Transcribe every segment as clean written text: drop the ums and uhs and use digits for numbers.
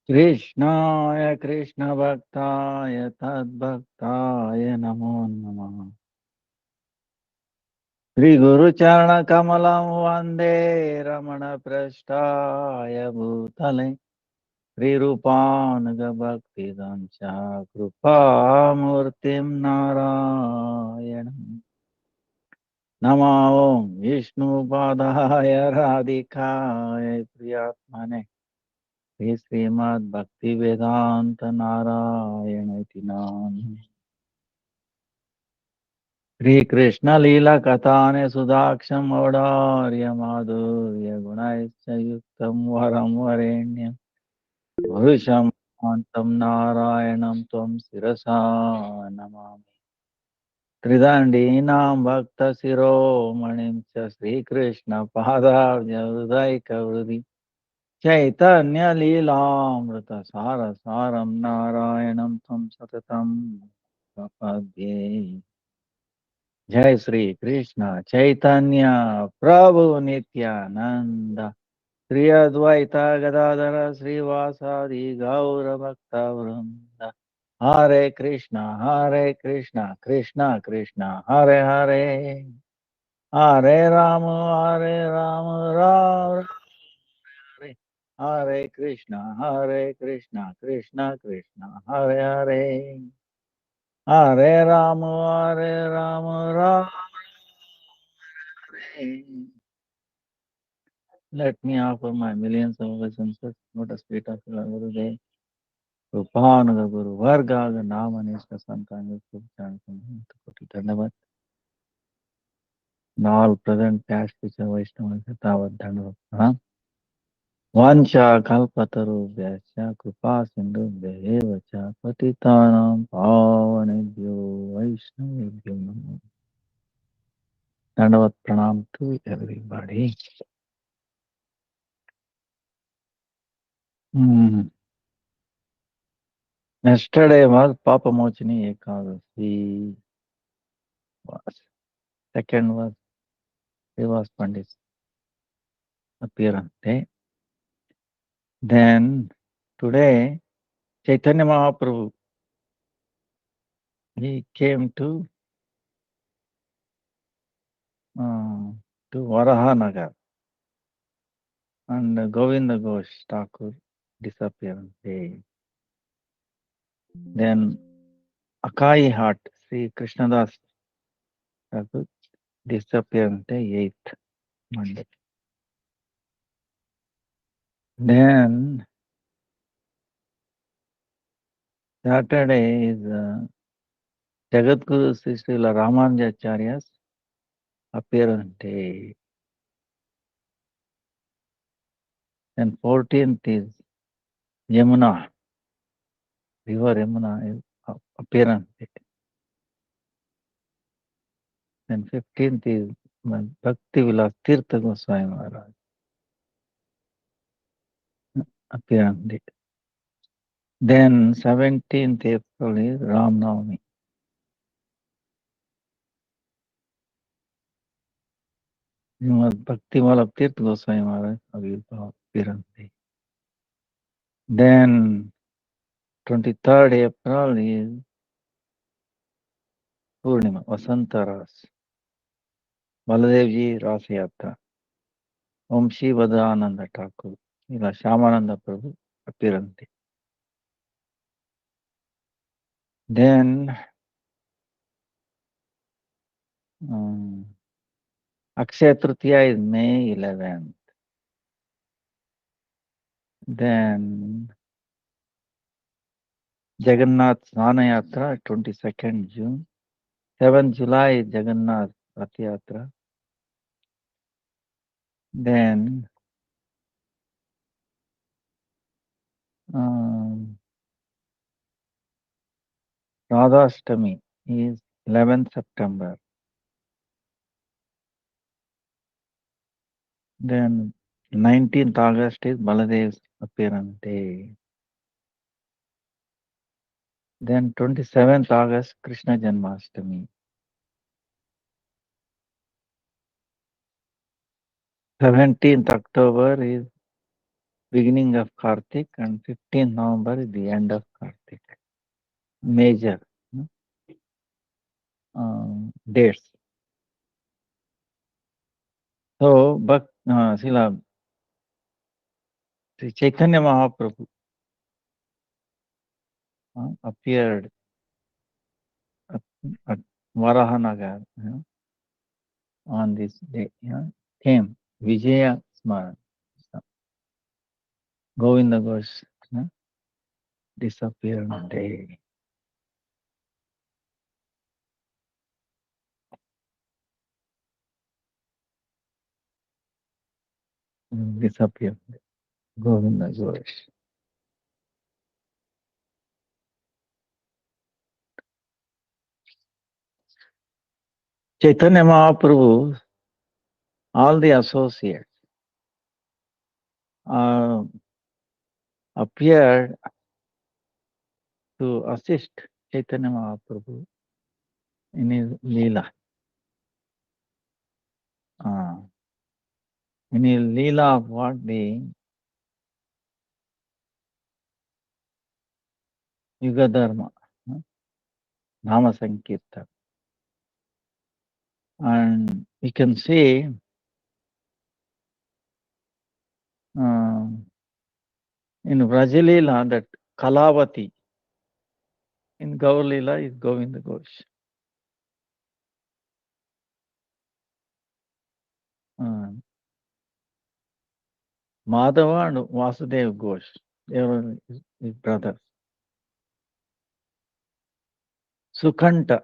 कृष्णाय कृष्णभक्ताय तद्भक्ताय नमो नमः। श्रीगुरुचरणकमलं वन्दे रमणपृष्ठाय भूतले श्रीरूपानुगभक्तिदं च कृपामूर्तिं नारायणम्। नमो विष्णुपादाय राधिकाय प्रियात्मने श्रीमद्भक्तिवेदान्तनारायण इति नाम। श्रीकृष्णलीलाकथाने सुधाक्षं औदार्य माधुर्य गुणैश्च युक्तं वरं वरेण्यं पुरुषं कान्तं नारायणं त्वं शिरसा नमामि। त्रिदण्डीनां भक्तशिरोमणिं च श्रीकृष्णपादाब्जहृदयकहृदि चैतन्यलीलामृतसारसारं नारायणं तं सततं प्रपद्ये। जय श्री कृष्ण चैतन्य प्रभु नित्यानंद श्री अद्वैत गदाधर श्रीवासादि गौर भक्त वृंद। हरे Krishna Krishna Krishna Hare Hare Hare Ram Ram Ram Hare Hare Krishna Krishna Krishna Hare Hare Hare Ram Ram hare. Let me offer my millions of obeisances, lotus feet of Srila Gurudev, Rupanuga Guru Varga, the Namanishka Sankanga Subchan Koti Dandavat, and all present past future Vaishnavas Tavat Dandavat. Vancha Kalpataru Vyasya Kripa Sindhu Devacha Patitanam Pavanebhyo Vaishnavebhyo Namo. Dandavat Pranam to everybody. Yesterday was Papa Mochini Ekadasi. Was. Second was Srivas Pandit's appearance day. Then today Chaitanya Mahaprabhu he came to Varahanagar and Govinda Ghosh Thakur disappearance day. Then Akai Hat Sri Krishnadas Thakur disappearance day 8th Monday. Then Saturday is Jagadguru Sri Srila Ramanujacharya's appearance day. Then 14th is Yamuna, river Yamuna is appearance day. Then 15th is Bhakti Vilas Tirtha Goswami Maharaj appearance day. Then 17th April is Ram Navami. Bhakti Vilas Tirtha Goswami Maharaj appearance day. Then 23rd April is Purnima, Vasanta Ras, Baladevji Ras Yatra, Om Shri Bhadananda Thakur, Shamananda Prabhu appearance day. Then Akshaya Tritiya is May 11th. Then Jagannath Snana Yatra 22nd June. 7th July is Jagannath Rath Yatra. Then Radhashtami is 11th September. Then 19th August is Baladev's appearance day. Then 27th August Krishna Janmashtami. 17th October is beginning of Kartik and 15th November is the end of Kartik. Major dates. So, but Srila Sri Chaitanya Mahaprabhu appeared at Varahanagar on this day. Came Vijaya Smaran. Govinda Ghosh disappeared day. Disappeared. Govinda Ghosh. Chaitanya Mahaprabhu, all the associates appeared to assist Chaitanya Mahaprabhu in his Leela. In his Leela of what the Yuga Dharma, Nama Sankirtan. And we can see in Vrajalila that Kalavati in Gaurlila is Govinda Ghosh. Madhava and Vasudev Ghosh, they were his brothers. Sukhanta,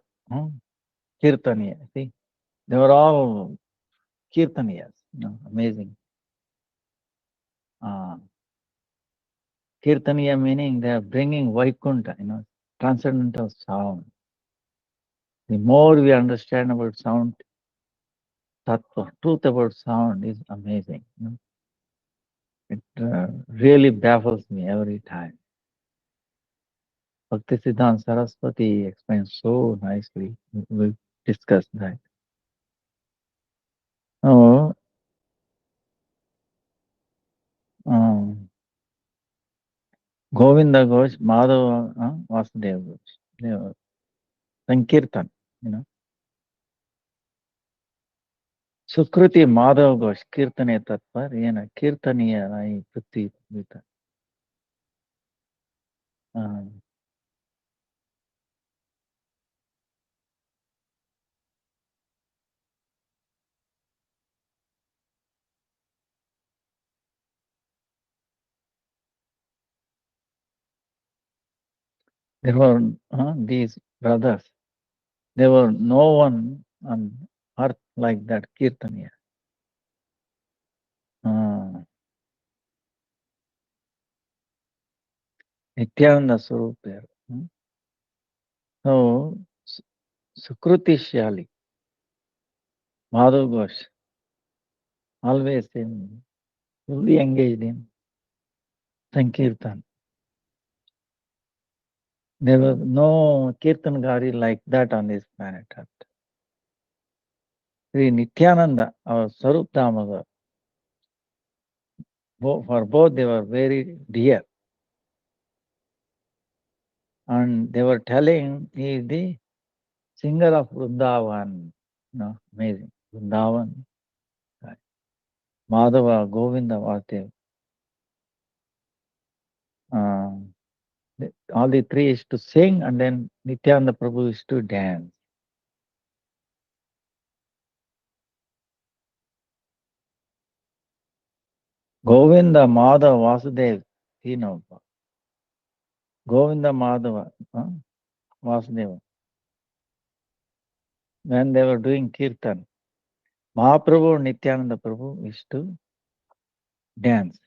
Kirtaniya, see, they were all Kirtaniyas, amazing. Kirtaniya meaning they are bringing Vaikunta, transcendental sound. The more we understand about sound, tattva, truth about sound is amazing. It really baffles me every time. Bhaktisiddhanta Saraswati explains so nicely. We'll discuss that. Oh, Govinda Ghosh, Madhava, Vasudeva Ghosh. They were Sankirtan, Sukruti Madhava Ghosh, Kirtane Tatpar, Kirtaniya Rai Priti Vita. There were these brothers. There were no one on earth like that Kirtaniya. Nityananda Swarup. So, Sukruti Shyali, Madhav Ghosh, always fully engaged in Sankirtan. There was no Kirtangari like that on this planet Earth. Sri Nityananda, our Swarup Damodar, for both they were very dear. And they were telling he is the singer of Vrindavan. Amazing. Vrindavan. Madhava, Govinda, Vasudeva. All the three is to sing and then Nityananda Prabhu is to dance. Govinda, Madhava, Vasudeva, Govinda, Madhava, Vasudeva. When they were doing Kirtan, Mahaprabhu and Nityananda Prabhu is to dance.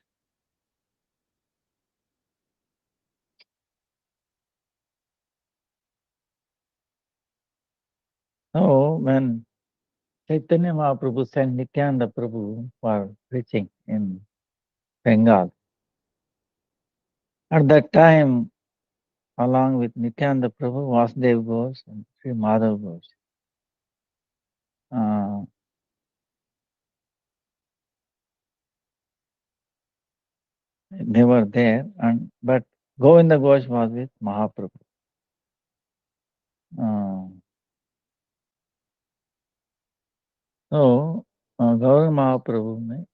So when Chaitanya Mahaprabhu sent Nityananda Prabhu for preaching in Bengal, at that time, along with Nityananda Prabhu, Vasudeva Ghosh and Sri Madhav Ghosh, uh, They were there, but Govinda Ghosh was with Mahaprabhu. So Gauri Mahaprabhu ने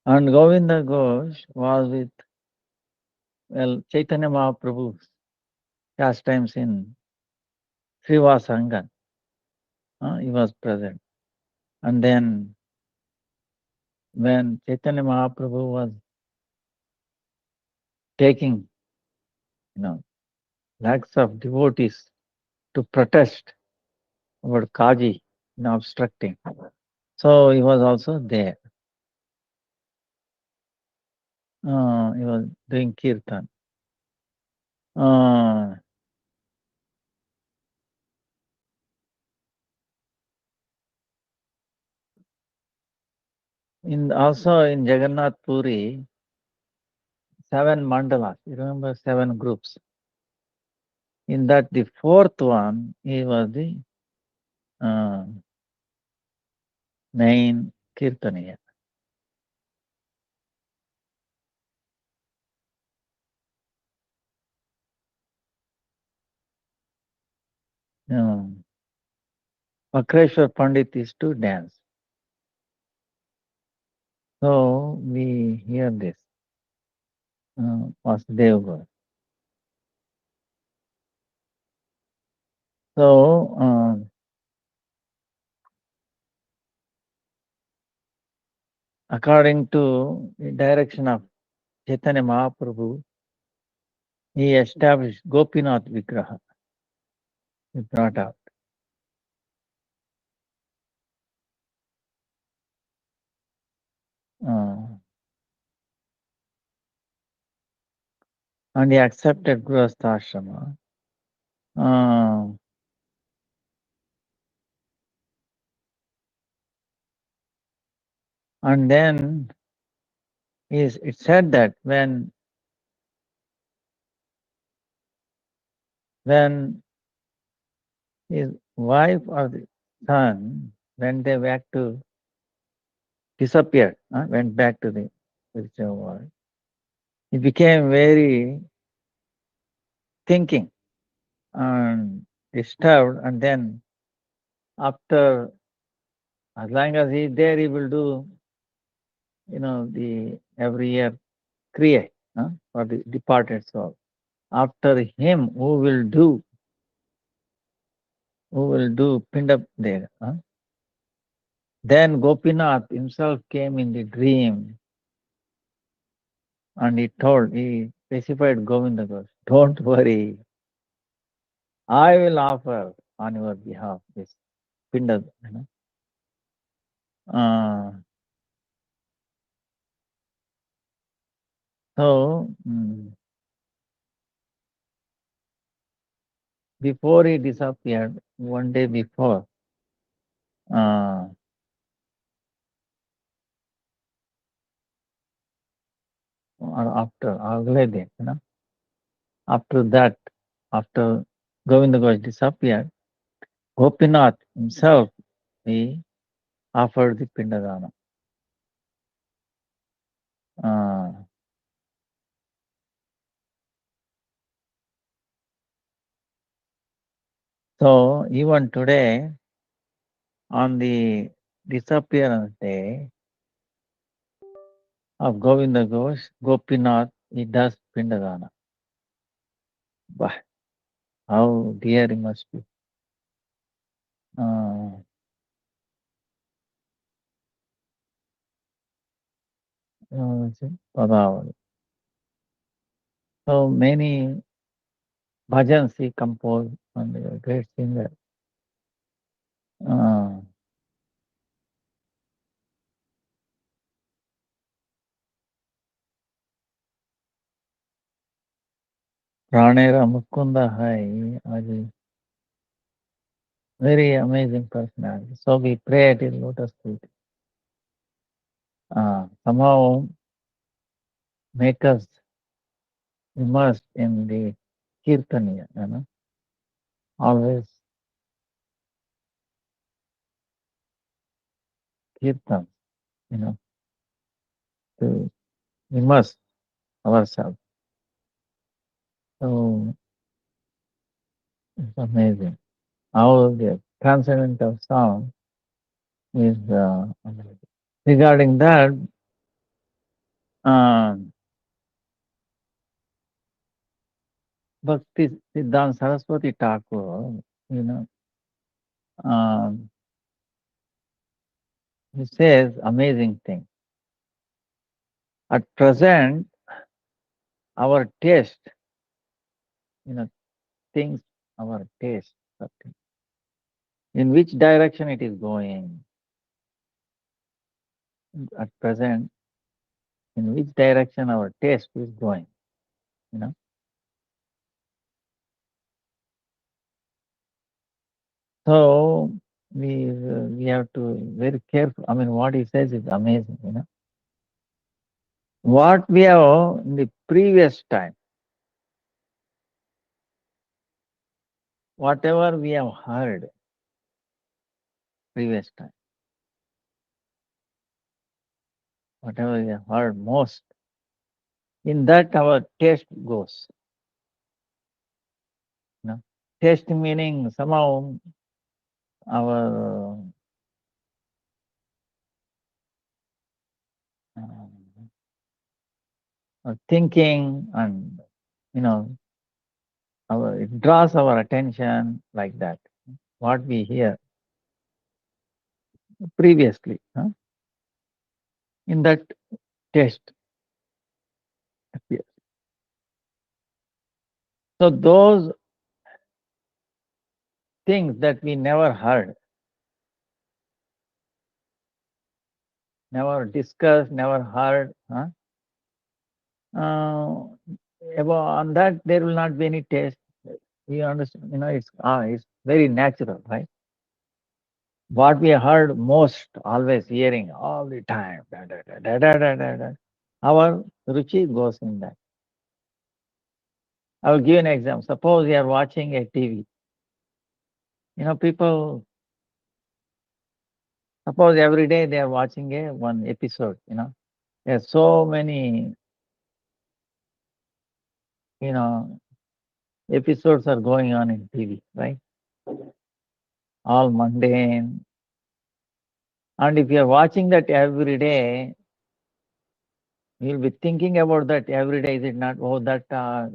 and Govinda Ghosh was with Chaitanya Mahaprabhu's pastimes in Srivasangan. He was present. And then when Chaitanya Mahaprabhu was taking, lakhs of devotees to protest about Kaji, obstructing. So he was also there. He was doing kirtan. Also in Jagannath Puri, 7 mandalas. You remember 7 groups. In that, the 4th one, he was the main kirtaniya. Vakreshwar Pandit is to dance. So we hear this. Vasudev Gaur. So according to the direction of Chaitanya Mahaprabhu, he established Gopinath Vigraha. He brought out. And he accepted Grihastha Ashrama. And then it said that when his wife or the son, when they disappeared, went back to the spiritual world, he became very thinking and disturbed, and then after, as long as he is there, he will do, the every year kriya for the departed soul. After him, who will do Pinda there? Then Gopinath himself came in the dream and he specified Govinda Ghosh, don't worry, I will offer on your behalf this Pinda. So before he disappeared, one day before, or after, after that, after Govinda Ghosh disappeared, Gopinath himself, he offered the Pindadana. So even today, on the disappearance day of Govinda Ghosh, Gopinath, he does Pindadana. Bah, how dear he must be. Padavali. So many bhajans he composed, and a great singer. Pranera Mukunda Hai, very amazing personality. So we pray at his lotus feet. somehow make us immersed in the kirtaniya, always kirtan, you know, to immerse ourselves. So it's amazing how the transcendental sound is amazing. Regarding that, um, Bhakti Siddhanta Saraswati Thakur, you know, um, he says amazing thing. At present, our taste, you know, things, our taste, something, in which direction it is going. At present, in which direction our taste is going, you know. So we have to very careful. I mean, what he says is amazing, you know. What we have in the previous time, whatever we have heard previous time, whatever we have heard most, in that our taste goes. You know, taste meaning somehow our thinking and you know our it draws our attention like that. What we hear previously, in that taste appears. So those things that we never heard, never discussed, never heard, uh, about on that there will not be any taste. You understand? You know, it's very natural, right? What we heard most, always hearing all the time, da, da, da, da, da, da, da, da. Our ruchi goes in that. I will give an example. Suppose you are watching a TV. You know, people, suppose every day they are watching a one episode, you know. There are so many, you know, episodes are going on in TV, right? All mundane. And if you are watching that every day, you'll be thinking about that every day. Is it not? Oh, that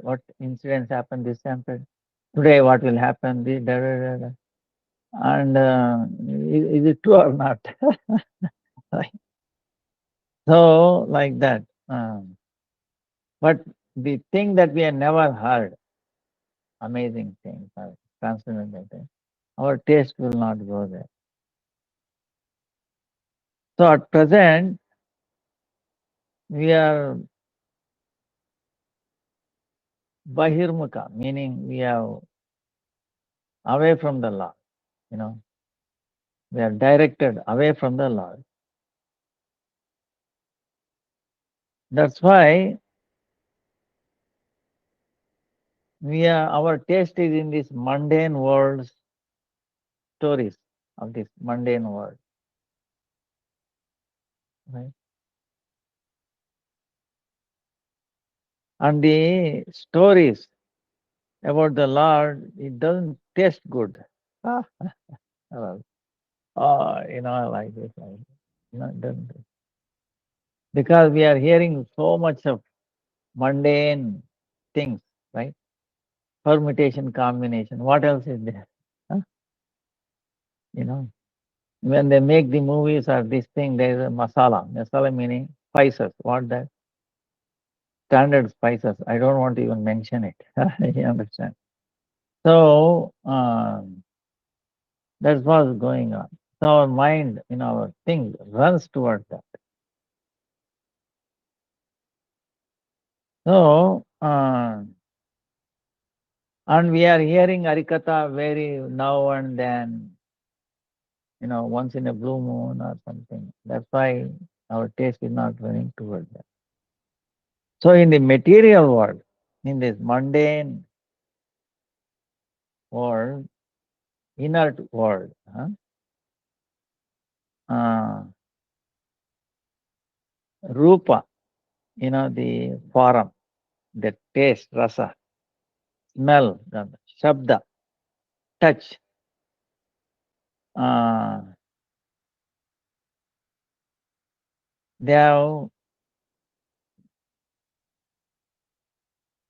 what incidents happened? This happened today. What will happen? This, da, da, da, da. And is it true or not? Right? So like that. But the thing that we have never heard, amazing things, transcendental things, our taste will not go there. So at present, we are bahirmukha, meaning we are away from the Lord, you know, we are directed away from the Lord. That's why our taste is in this mundane world, stories of this mundane world, right? And the stories about the Lord, it doesn't taste good. Ah, well, oh, you know, like this, like this. You know, it doesn't. Because we are hearing so much of mundane things, right? Permutation, combination. What else is there? Huh? You know, when they make the movies or this thing, there is a masala. Masala meaning spices. What that? Standard spices. I don't want to even mention it. You understand? So that's what's going on. So our mind, our thing runs towards that. So and we are hearing Harikatha very now and then, once in a blue moon or something. That's why our taste is not running towards that. So in the material world, in this mundane world, inert world, rupa, the form, the taste, rasa, smell, shabda, touch, they have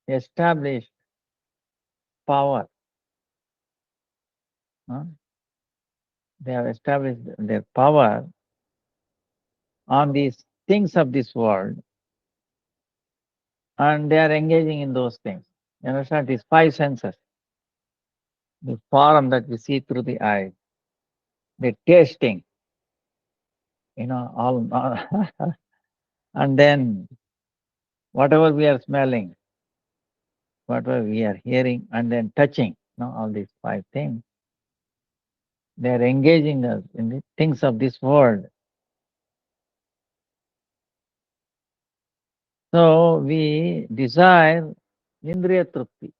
established power. They have established their power on these things of this world, and they are engaging in those things. You understand? These five senses, the form that we see through the eye, the tasting, all, and then whatever we are smelling, whatever we are hearing, and then touching, all these five things. They are engaging us in the things of this world. So we desire indriya trupti.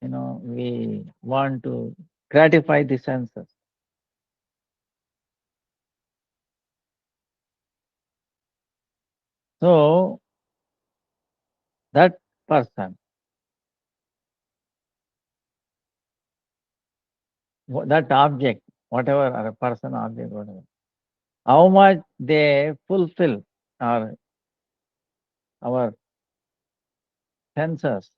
We want to gratify the senses. So that person, that object, whatever, or a person, object, whatever, how much they fulfill our senses,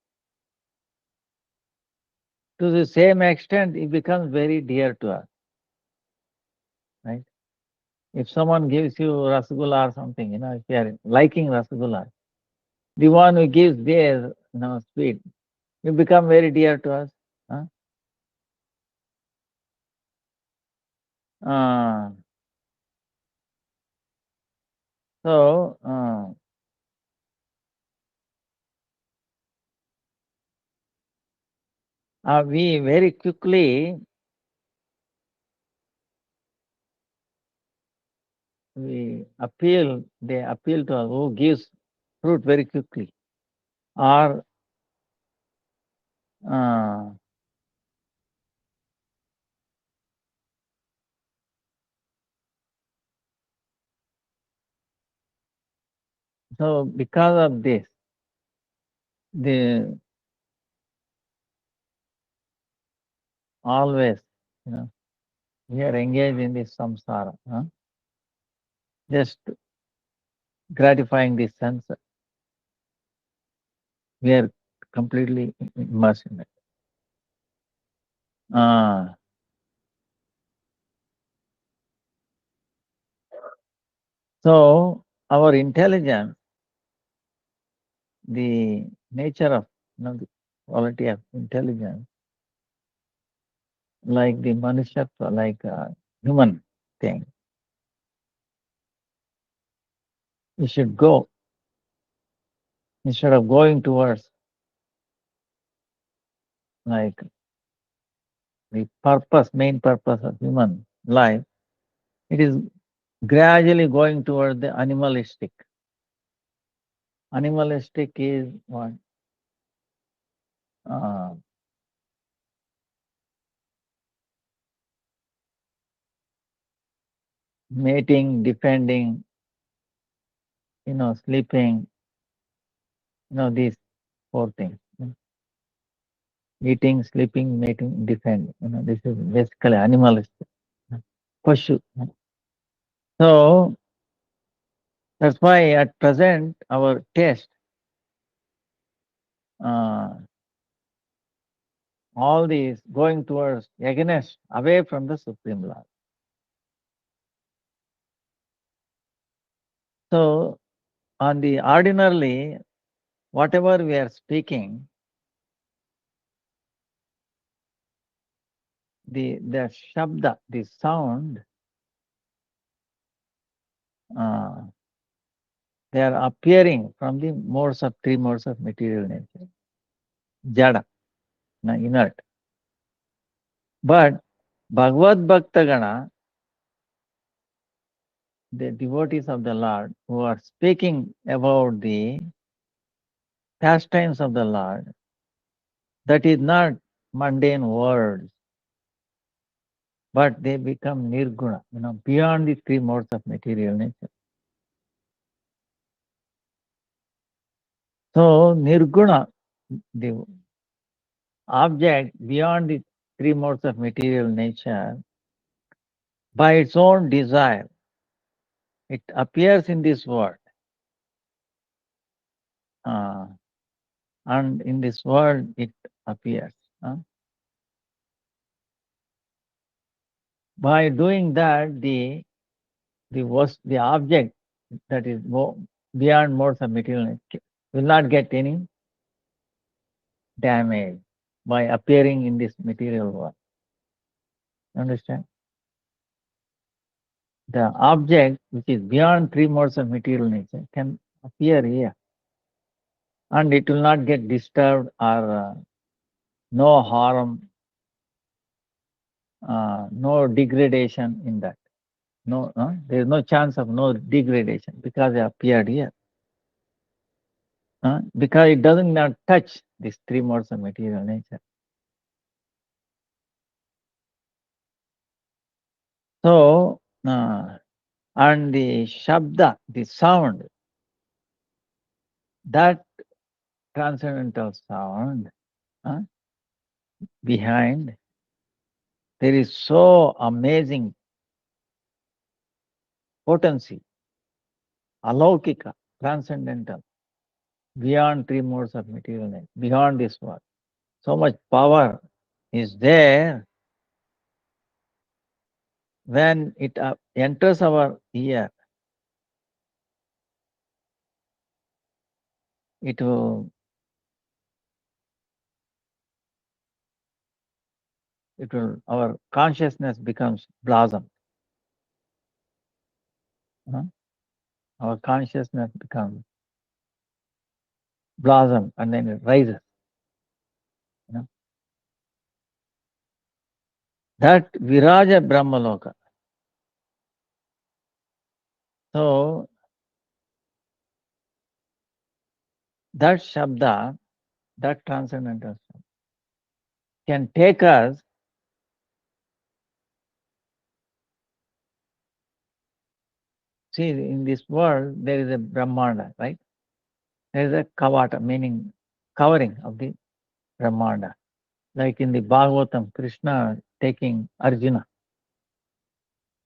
to the same extent it becomes very dear to us, right? If someone gives you rasgulla or something, if you are liking rasgulla, the one who gives their, sweet, it become very dear to us. So we very quickly they appeal to us who gives fruit very quickly, or so because of this, the always, we are engaged in this samsara, just gratifying the sense. We are completely immersed in it. So our intelligence, the nature of, the quality of intelligence, like the manushatva, like a human thing, we should go, instead of going towards like the main purpose of human life, it is gradually going toward the animalistic. Animalistic is what? Mating, defending, sleeping, these four things. Eating, sleeping, mating, defending. This is basically animalistic. Pashu. So that's why at present our taste, all these going towards against, away from the Supreme Lord. So on the ordinarily, whatever we are speaking, the shabda, the sound, they are appearing from the three modes of material nature, jada, inert. But Bhagavad Bhaktagana, the devotees of the Lord who are speaking about the pastimes of the Lord, that is not mundane words, but they become nirguna, beyond the three modes of material nature. So nirguna, the object beyond the three modes of material nature, by its own desire, it appears in this world. And in this world it appears. By doing that, the object that is beyond modes of material nature will not get any damage by appearing in this material world. Understand? The object which is beyond three modes of material nature can appear here, and it will not get disturbed or no harm, no degradation in that. No, there is no chance of no degradation because it appeared here. Because it doesn't not touch these three modes of material nature. So, and the shabda, the sound, that transcendental sound behind, there is so amazing potency, alaukika, transcendental, beyond three modes of material nature, beyond this world. So much power is there. When it enters our ear, it will our consciousness becomes blossom. Our consciousness becomes blossom and then it rises. That Viraja Brahmaloka. So that Shabda, that transcendental Shabda, can take us see, in this world there is a Brahmanda, right? There is a Kavata, meaning covering of the Brahmanda. Like in the Bhagavatam, Krishna taking Arjuna.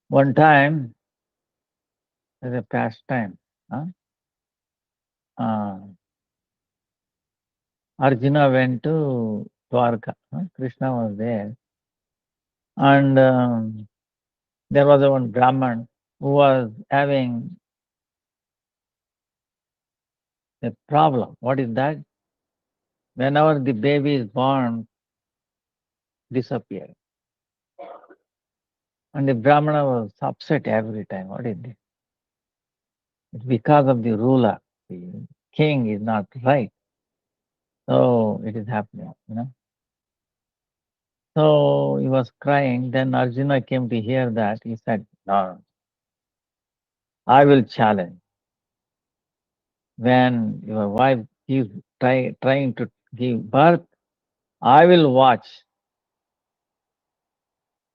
One time, there's a pastime. Arjuna went to Dwarka. Krishna was there. And there was one Brahman who was having a problem. What is that? Whenever the baby is born, disappear. And the Brahmana was upset every time. What is this? It's because of the ruler. The king is not right. So it is happening, So he was crying. Then Arjuna came to hear that. He said, no, I will challenge. When your wife is trying to give birth, I will watch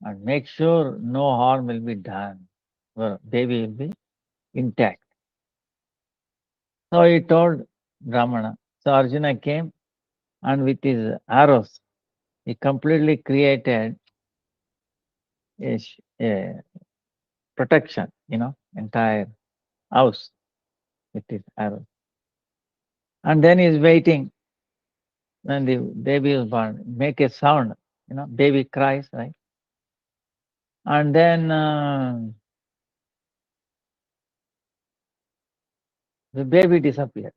and make sure no harm will be done. Your baby will be intact. So he told Brahmana. So Arjuna came and with his arrows, he completely created a protection, entire house with his arrows. And then he's waiting when the baby is born, make a sound, baby cries, right? And then the baby disappeared.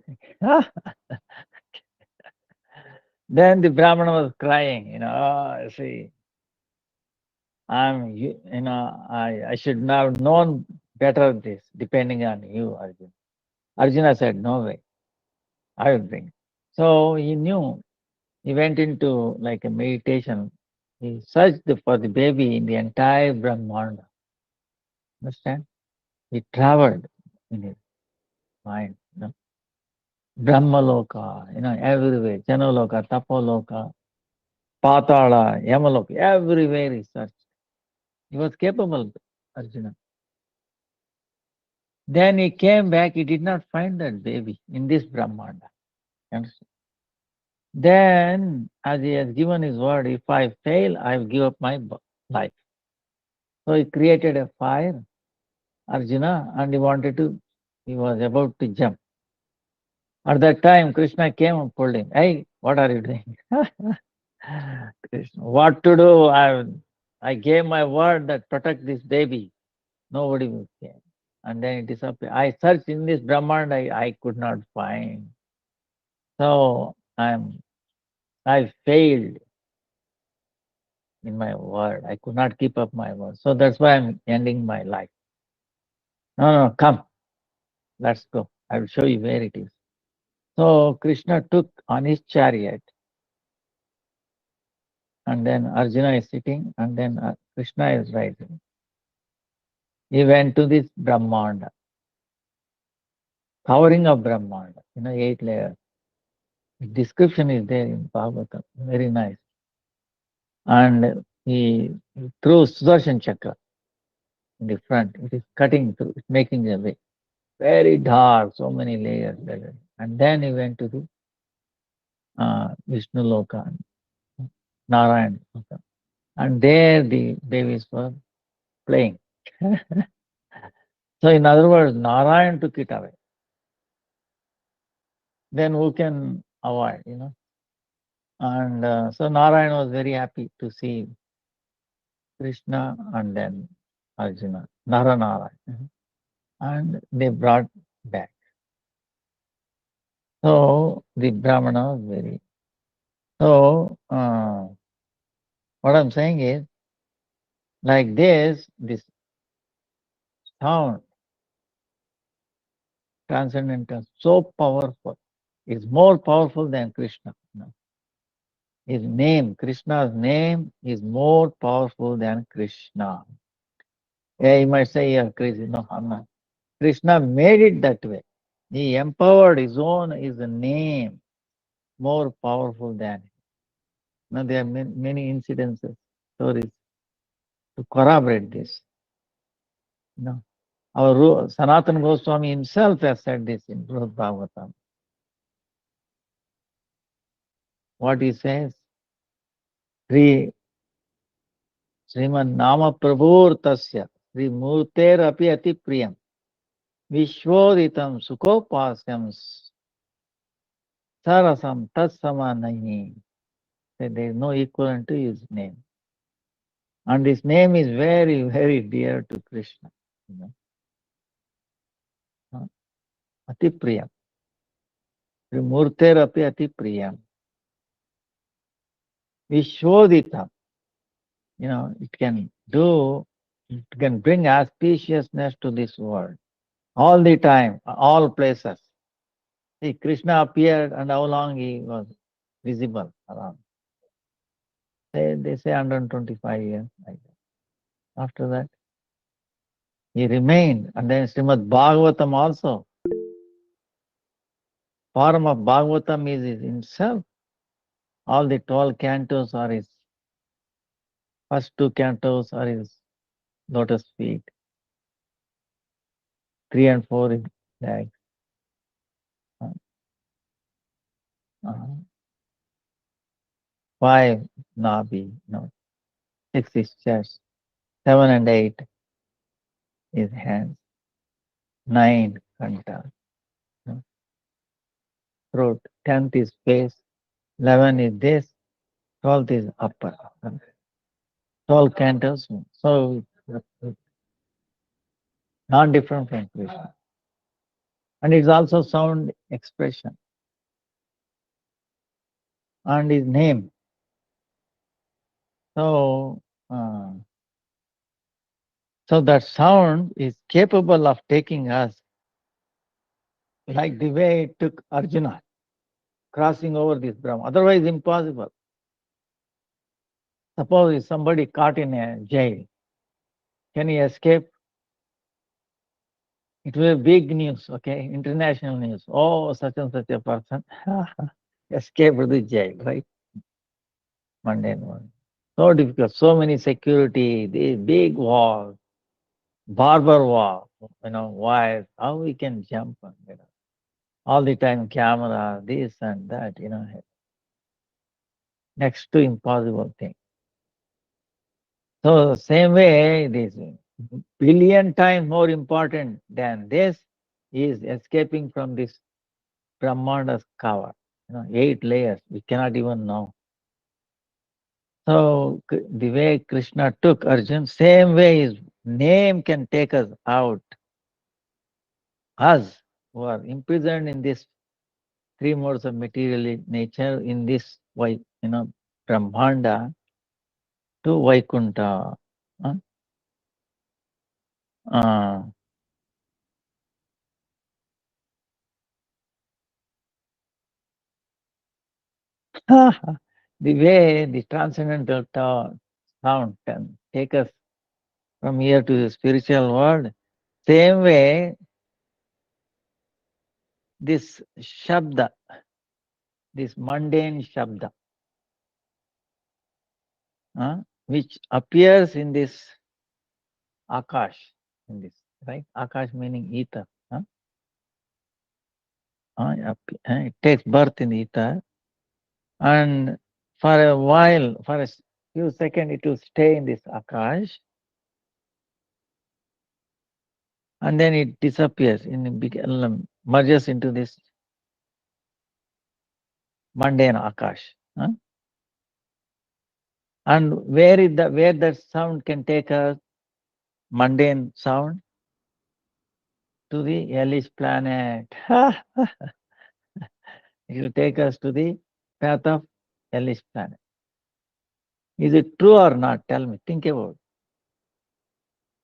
Then the Brahmana was crying, see, I should have known better this, depending on you, Arjuna. Arjuna said, no way, I will bring. So he knew, he went into like a meditation. He searched for the baby in the entire Brahmanda. Understand? He traveled in his mind. Brahmaloka, everywhere. Janaloka, Tapoloka, Patala, Yamaloka, everywhere he searched. He was capable, Arjuna. Then he came back, he did not find that baby in this Brahmanda. Understand? Then, as he has given his word, if I fail, I will give up my life. So he created a fire, Arjuna, and he was about to jump. At that time, Krishna came and pulled him. Hey, what are you doing? Krishna, what to do? I gave my word that protect this baby. Nobody will care. And then it disappeared. I searched in this Brahman, I could not find. So I failed in my word. I could not keep up my word. So that's why I'm ending my life. No, come. Let's go. I will show you where it is. So Krishna took on his chariot, and then Arjuna is sitting, and then Krishna is riding. He went to this Brahmanda, covering of Brahmanda, 8 layers. The description is there in Bhagavatam, very nice. And he threw Sudarshan Chakra in the front. It is cutting through, it's making a way. Very dark, so many layers. And then he went to the Vishnu Loka, Narayan Loka. And there the babies were playing. So in other words, Narayan took it away. Then who can avoid, And so Narayan was very happy to see Krishna and then Arjuna, Narayan. And they brought back. So the Brahmana was very. So what I'm saying is, like this sound, transcendental, so powerful, is more powerful than Krishna. His name, Krishna's name, is more powerful than Krishna. Yeah, you might say you're crazy. No, I'm not. Krishna made it that way. He empowered his name more powerful than him. Now there are many incidences, stories to corroborate this. Our Sanatana Goswami himself has said this in Brihad Bhagavatam. What he says, Sriman Nama Prabhur Tasya, Sri Murter Api Ati Priyam, Vishwoditam Sukhopasyam Sarasam Tatsama Nahi. There is no equivalent to his name. And his name is very, very dear to Krishna. Ati Priyam. Sri Murter Api Ati Priyam. Vishwoditam. It can bring auspiciousness to this world. All the time, all places. See, Krishna appeared and how long he was visible around. They say 125 years. Like that. After that, he remained. And then Srimad Bhagavatam also. Form of Bhagavatam is himself. All the 12 cantos are his. First 2 cantos are his lotus feet. 3 and 4 is legs. 5 Nabi. 6 is chest. 7 and 8 is hands. 9 Kanta. Throat. 10th is face. 11 is this. 12th is upper. 12 cantos. So not different from Krishna. And it's also sound expression. And his name. So that sound is capable of taking us like the way it took Arjuna, crossing over this Brahma. Otherwise impossible. Suppose if somebody caught in a jail, can he escape? It will be big news, okay? International news. Oh, such and such a person escaped the jail, right? Mundane one. So difficult. So many security, the big wall, barber wall, wires. How we can jump on, all the time camera, this and that, next to impossible thing. So same way, this billion times more important than this is escaping from this Brahmanda's cover. 8 layers. We cannot even know. So the way Krishna took Arjun, same way his name can take us out. Us who are imprisoned in this three modes of material nature, in this Brahmanda to Vaikunta. Huh? Uh, the way the transcendental sound can take us from here to the spiritual world, same way this Shabda, this mundane Shabda, which appears in this Akash, in this, right? Akash meaning ether. It takes birth in ether, and for a while, for a few seconds, it will stay in this Akash, and then it disappears merges into this mundane Akash. And where that sound can take us, mundane sound, to the hellish planet. It will take us to the path of hellish planet. Is it true or not? Tell me. Think about it.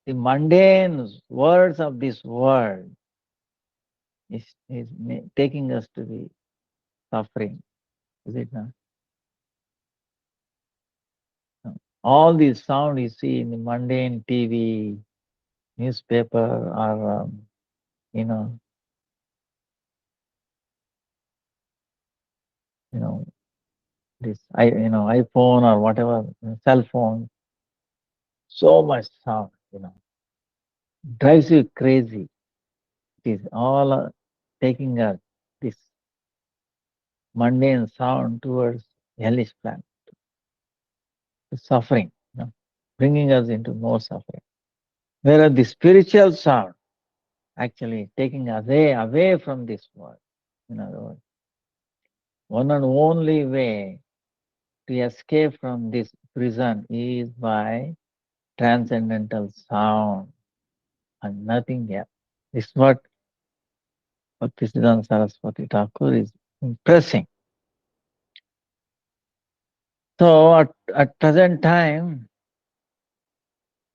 The mundane words of this world is taking us to the suffering. Is it not? All these sound you see in the mundane TV, newspaper, or you know, this iPhone or whatever, cell phone, so much sound, drives you crazy. It is all taking us this mundane sound towards hellish planet, suffering, bringing us into more suffering. Whereas the spiritual sound actually taking us away from this world. In other words, one and only way to escape from this prison is by transcendental sound and nothing else. This is what Bhaktisiddhanta Saraswati Thakur is impressing. So at present time,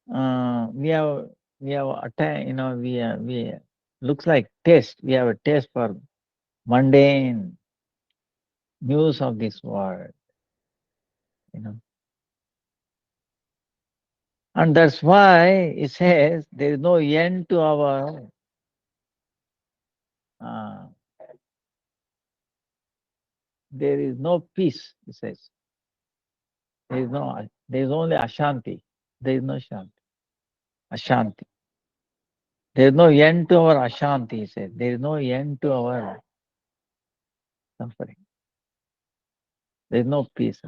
we have attained, we looks like taste. We have a taste for mundane news of this world, and that's why it says there is no end to our there is no peace. It says there is only Ashanti. There is no Shanti. Ashanti. There is no end to our Ashanti, he said. There is no end to our suffering. There is no peace.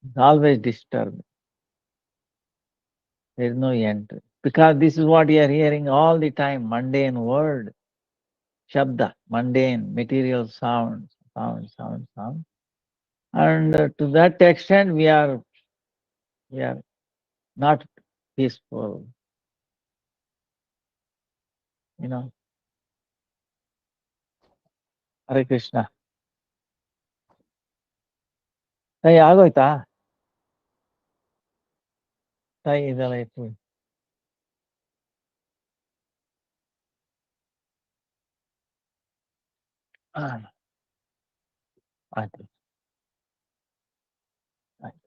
It's always disturbed. There is no end to it. Because this is what you are hearing all the time, mundane word, shabda, mundane, material sound. And to that extent, we are not peaceful. Hare Krishna. ತಾಯಿ ಆಗೋಯ್ತಾ ತಾಯಿ ಇದೆಲ್ಲ ಇತ್ತು ಆಯ್ತು ಆಯ್ತು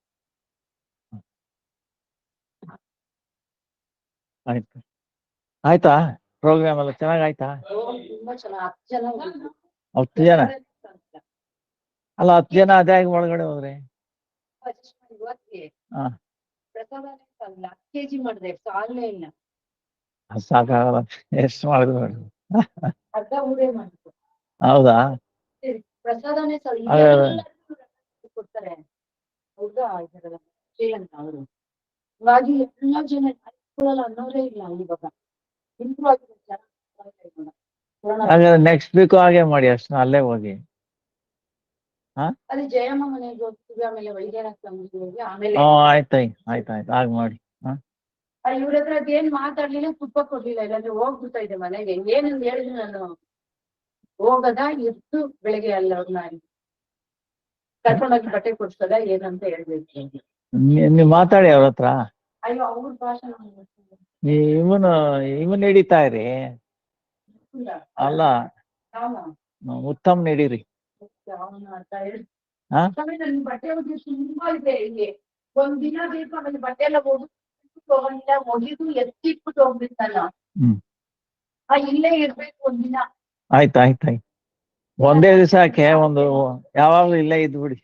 ಆಯ್ತು. ಆಯ್ತಾ program ಎಲ್ಲ ಚೆನ್ನಾಗಾಯ್ತಾ? ತುಂಬಾ ಚೆನ್ನಾಗಿ 10 ಜನ ಹೋಗಿದ್ರು. 10 ಜನ ಅಲ್ಲ, 10 ಜನ ಅದೇ ಒಳಗಡೆ ಹೋದ್ರೆ ಇವತ್ತಿಗೆ ಹಾ ಪ್ರಸಾದ 10 kg ಮಾಡಿದೆ, ಸಾಲೇ ಇಲ್ಲ. ಸಾಕಾಗಲ್ಲ. ಎಷ್ಟು ಮಾಡಿದ್ರು ಅರ್ಧ ಊರೇ ಮಾಡಿದ್ರು. ಹೌದಾ? ಪ್ರಸಾದನೇ ಅದೇ. ಕೊಡ್ತಾರೆ ಹೌದಾ, ಇದರಲ್ಲ ಶ್ರೀಲಂಕಾ ಅವರು. ಹಾಗಾಗಿ ಎಲ್ಲ ಜನ ಅನ್ನೋರೇ ಇಲ್ಲ ಇವಾಗ. ಇಂಪ್ರೂವ್ ಆಗಿದೆ ಜನ. ಹಾಗಾದ್ರೆ ನೆಕ್ಸ್ಟ್ ವೀಕ್ ಹಾಗೆ ಮಾಡಿ, ಅಷ್ಟು ಅಲ್ಲೇ ಹೋಗಿ. ಅದೇ ಜಯಮ್ಮ ಮನೆಗೆ ಹೋಗ್ತೀವಿ, ಆಮೇಲೆ ವೈದ್ಯನಾಥ ಹೋಗಿ, ಆಮೇಲೆ ಆಯ್ತಾಯ್ತು ಹಾಗೆ ಮಾಡಿ. ಇವ್ರ ಹತ್ರ ಅದೇನ್ ಮಾತಾಡ್ಲಿಲ್ಲ, ತುಪ್ಪ ಕೊಡ್ಲಿಲ್ಲ, ಇಲ್ಲಾಂದ್ರೆ ಹೋಗ್ಬಿಡ್ತಾ ಇದೆ ಮನೆಗೆ. ಏನಂತ ಹೇಳಿದ್ರು ನಾನು ಹೋಗದ ಇದ್ದು ಬೆಳಿಗ್ಗೆ ಅಲ್ಲ ಅವ್ರನ್ನ ಕರ್ಕೊಂಡೋಗಿ ಬಟ್ಟೆ ಕೊಡ್ಸದ ಏನಂತ ಹೇಳ್ಬೇಕು. ನೀವು ಮಾತಾಡಿ ಅವ್ರ ಹತ್ರ. ಅಯ್ಯೋ ಅವ್ರ ಭಾಷಣ ಇವನ್ ಹಿಡಿತಾ ಇರಿ. ಅಲ್ಲ, ಉತ್ತಮ್ ನಡೀರಿ. ನನ್ ಬಟ್ಟೆ ಬಗ್ಗೆ ತುಂಬಾ ಇದೆ ಇಲ್ಲಿ. ಒಂದ್ ದಿನ ಬೇಕು, ಆಮೇಲೆ ಬಟ್ಟೆ ಎಲ್ಲ ಹೋಗಿಲ್ಲ, ಒಗಿದು ಎತ್ತಿಟ್ಬಿಟ್ಟು ಹೋಗ್ಬಿಡ್ತಾನ. ಇಲ್ಲೇ ಇರ್ಬೇಕು ಒಂದಿನ. ಆಯ್ತಾಯ್ತು ಒಂದೇ ದಿವಸಕ್ಕೆ ಒಂದು ಯಾವಾಗ್ಲೂ ಇಲ್ಲೇ ಇದ್ಬಿಡಿ.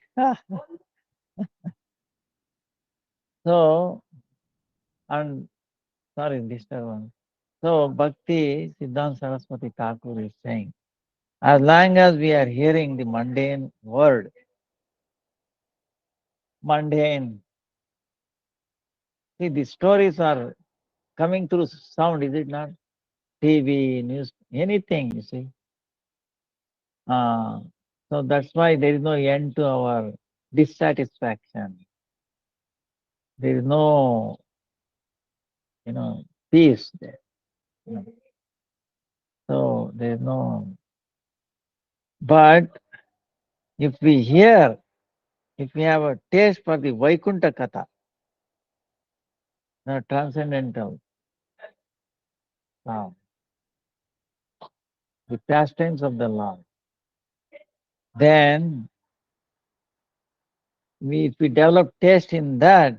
So and sorry disturbance. So Bhakti Siddhanta Saraswati Thakur is saying, as long as we are hearing the mundane word, mundane, see the stories are coming through sound, is it not? TV, news, anything, you see. So that's why there is no end to our dissatisfaction. There is no, peace there. So there is no. But if we hear, if we have a taste for the Vaikuntha Katha, the transcendental sound, the pastimes of the Lord, then if we develop taste in that,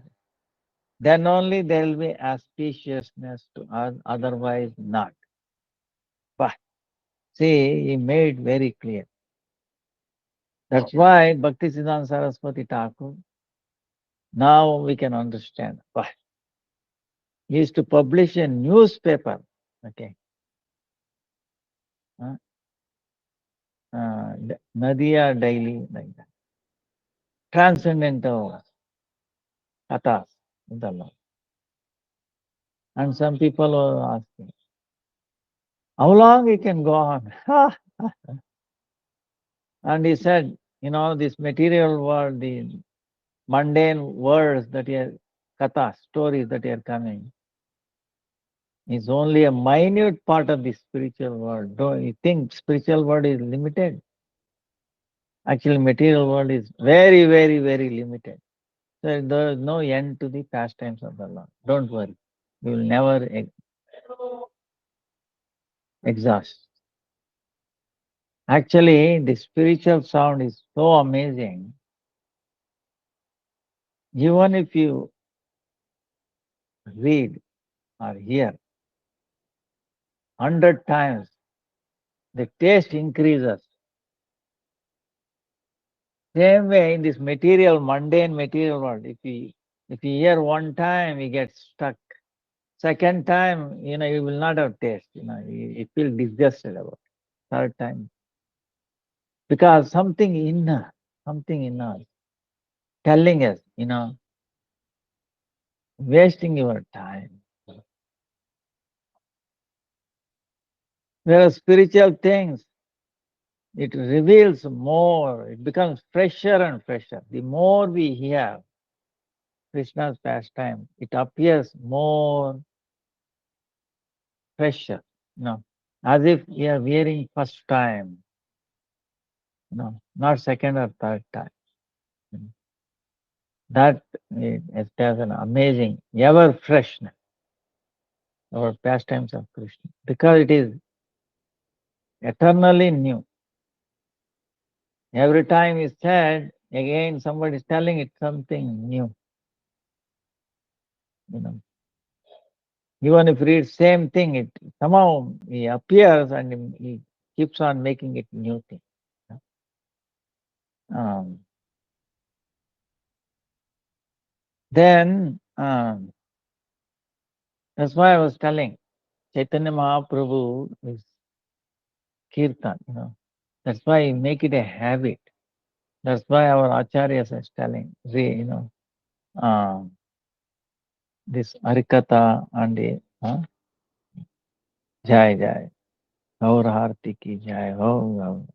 then only there will be auspiciousness to us, otherwise not. But see, he made very clear. That's why Bhaktisiddhanta Saraswati Thakur, now we can understand why. He used to publish a newspaper, okay. Nadia Daily, like that. Transcendental kathas, and some people were asking, how long it can go on? And he said, this material world, the mundane words that are kathas, stories that are coming, is only a minute part of the spiritual world. Don't you think spiritual world is limited? Actually, material world is very, very, very limited. So there is no end to the pastimes of the Lord. Don't worry. You will never exhaust. Actually, the spiritual sound is so amazing. Even if you read or hear 100 times, the taste increases. Same way in this material, mundane material world, if you hear one time, you get stuck. Second time, you will not have taste. You feel disgusted about it. Third time, because something in us telling us, wasting your time. Whereas spiritual things, it reveals more, it becomes fresher and fresher. The more we hear Krishna's pastime, it appears more fresher, as if we are hearing first time, not second or third time. That it has an amazing, ever freshness, our pastimes of Krishna, because it is eternally new. Every time is said, again somebody is telling it something new. Even if he reads same thing, it somehow he appears and he keeps on making it new thing. Then that's why I was telling Chaitanya Mahaprabhu is kirtan, That's why make it a habit. That's why our acharyas are telling, this Harikatha and Jai Jai, Gaur Harti ki Jai, Ho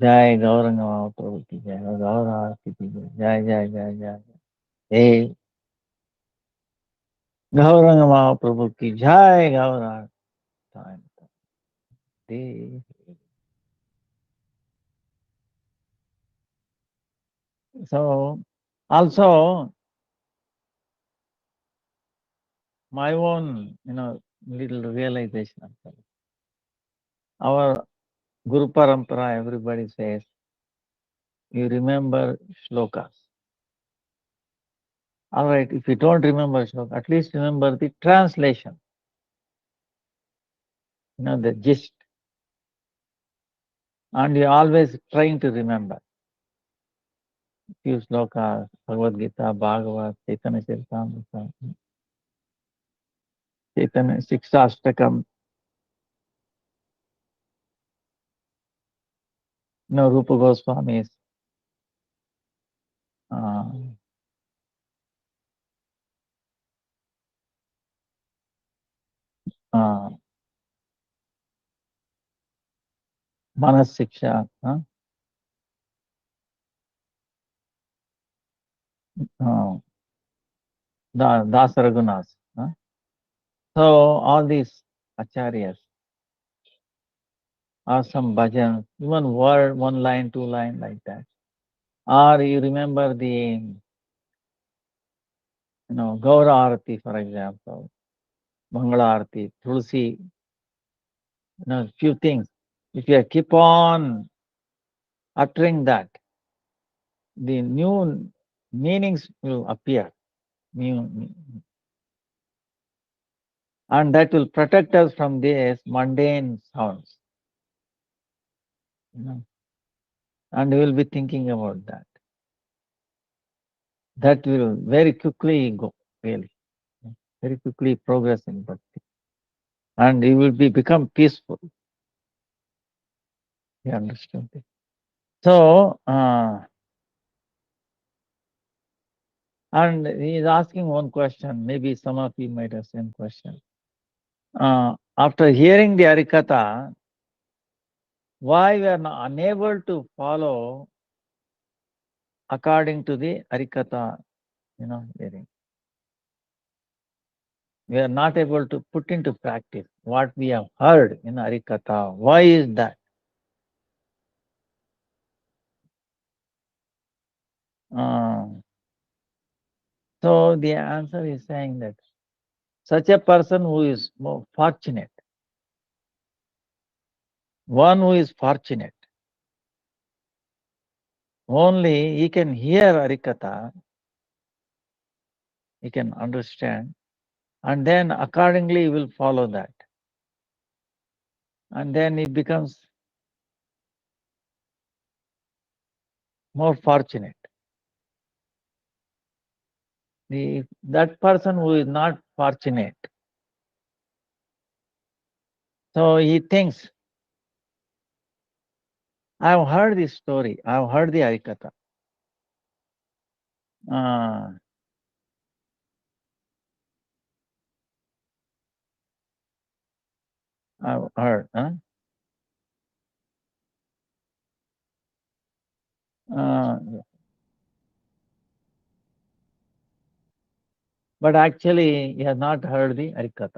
Jai Gauranga Mahaprabhu ki Jai, Gaur Harti ki Jai, Jai Jai Jai. Hey, Gauranga Mahaprabhu ki Jai, Gaur Harti. So, also, my own, little realization. Our Guru Parampara, everybody says, you remember shlokas. All right, if you don't remember shloka, at least remember the translation. The gist. And you're always trying to remember. Few slokas, Bhagavad Gita, Bhagavad, Chaitanya Charitamrita, Chaitanya Sikshastakam, Rupa Goswami's Manas Siksha, Das Raghunas. So all these acharyas, or some bhajan, even word, one line, two line like that. Or you remember the, Gaura Arati, for example, Mangala Arati, Tulsi, few things. If you keep on uttering that, the new meanings will appear. And that will protect us from these mundane sounds. And we will be thinking about that. That will very quickly go, really. Very quickly progress in bhakti. And you will become peaceful. You understand it? So, and he is asking one question, maybe some of you might have same question. After hearing the Harikatha, why we are unable to follow according to the Harikatha, hearing? We are not able to put into practice what we have heard in Harikatha. Why is that? So the answer is saying that such a person who is more fortunate, one who is fortunate, only he can hear Harikatha, he can understand, and then accordingly he will follow that. And then he becomes more fortunate. That person who is not fortunate, so he thinks, I have heard this story, I have heard the Harikatha. I've heard. But actually, he has not heard the Harikatha.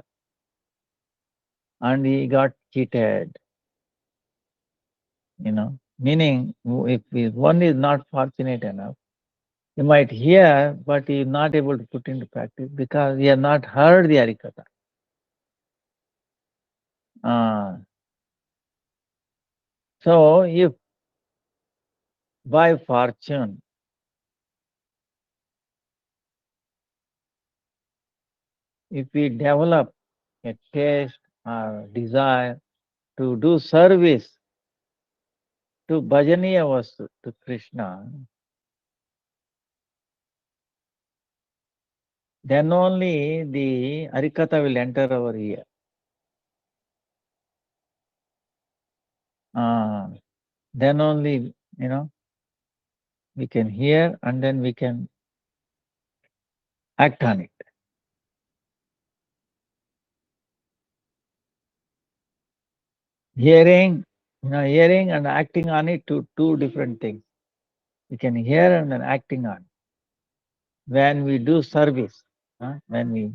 And he got cheated. Meaning, if one is not fortunate enough, he might hear, but he is not able to put into practice because he has not heard the Harikatha. So, if by fortune if we develop a taste or desire to do service to Bhajaniya Vastu, to Krishna, then only the Harikatha will enter our ear. Then only, we can hear and then we can act on it. Hearing and acting on it, two different things. We can hear and then acting on. When we do service, when we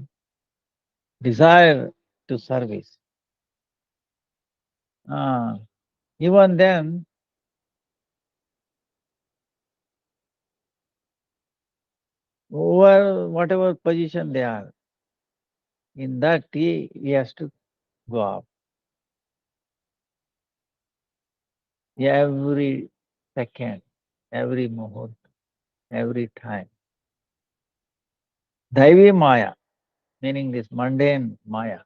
desire to service, even then, over whatever position they are, in that he has to go up. Every second, every moment, every time. Daivi Maya, meaning this mundane Maya.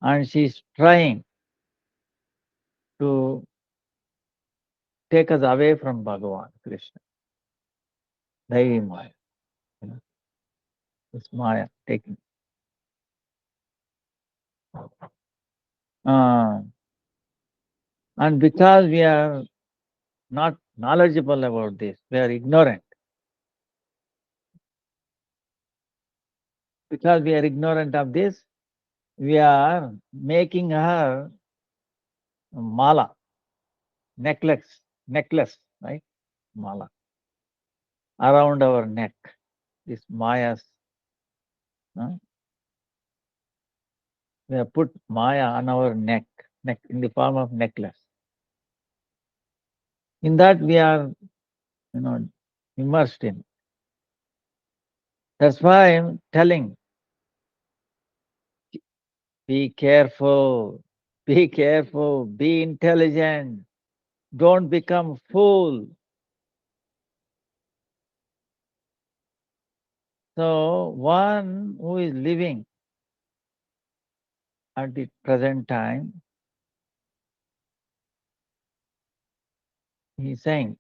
And she's trying to take us away from Bhagavan, Krishna. Daivi Maya. This Maya taking. And because we are not knowledgeable about this, we are ignorant. Because we are ignorant of this, we are making her mala, necklace, right? Mala. Around our neck. This Mayas. We have put Maya on our neck in the form of necklace. In that we are, immersed in. That's why I'm telling, be careful, be intelligent, don't become fool. So one who is living at the present time, he's saying,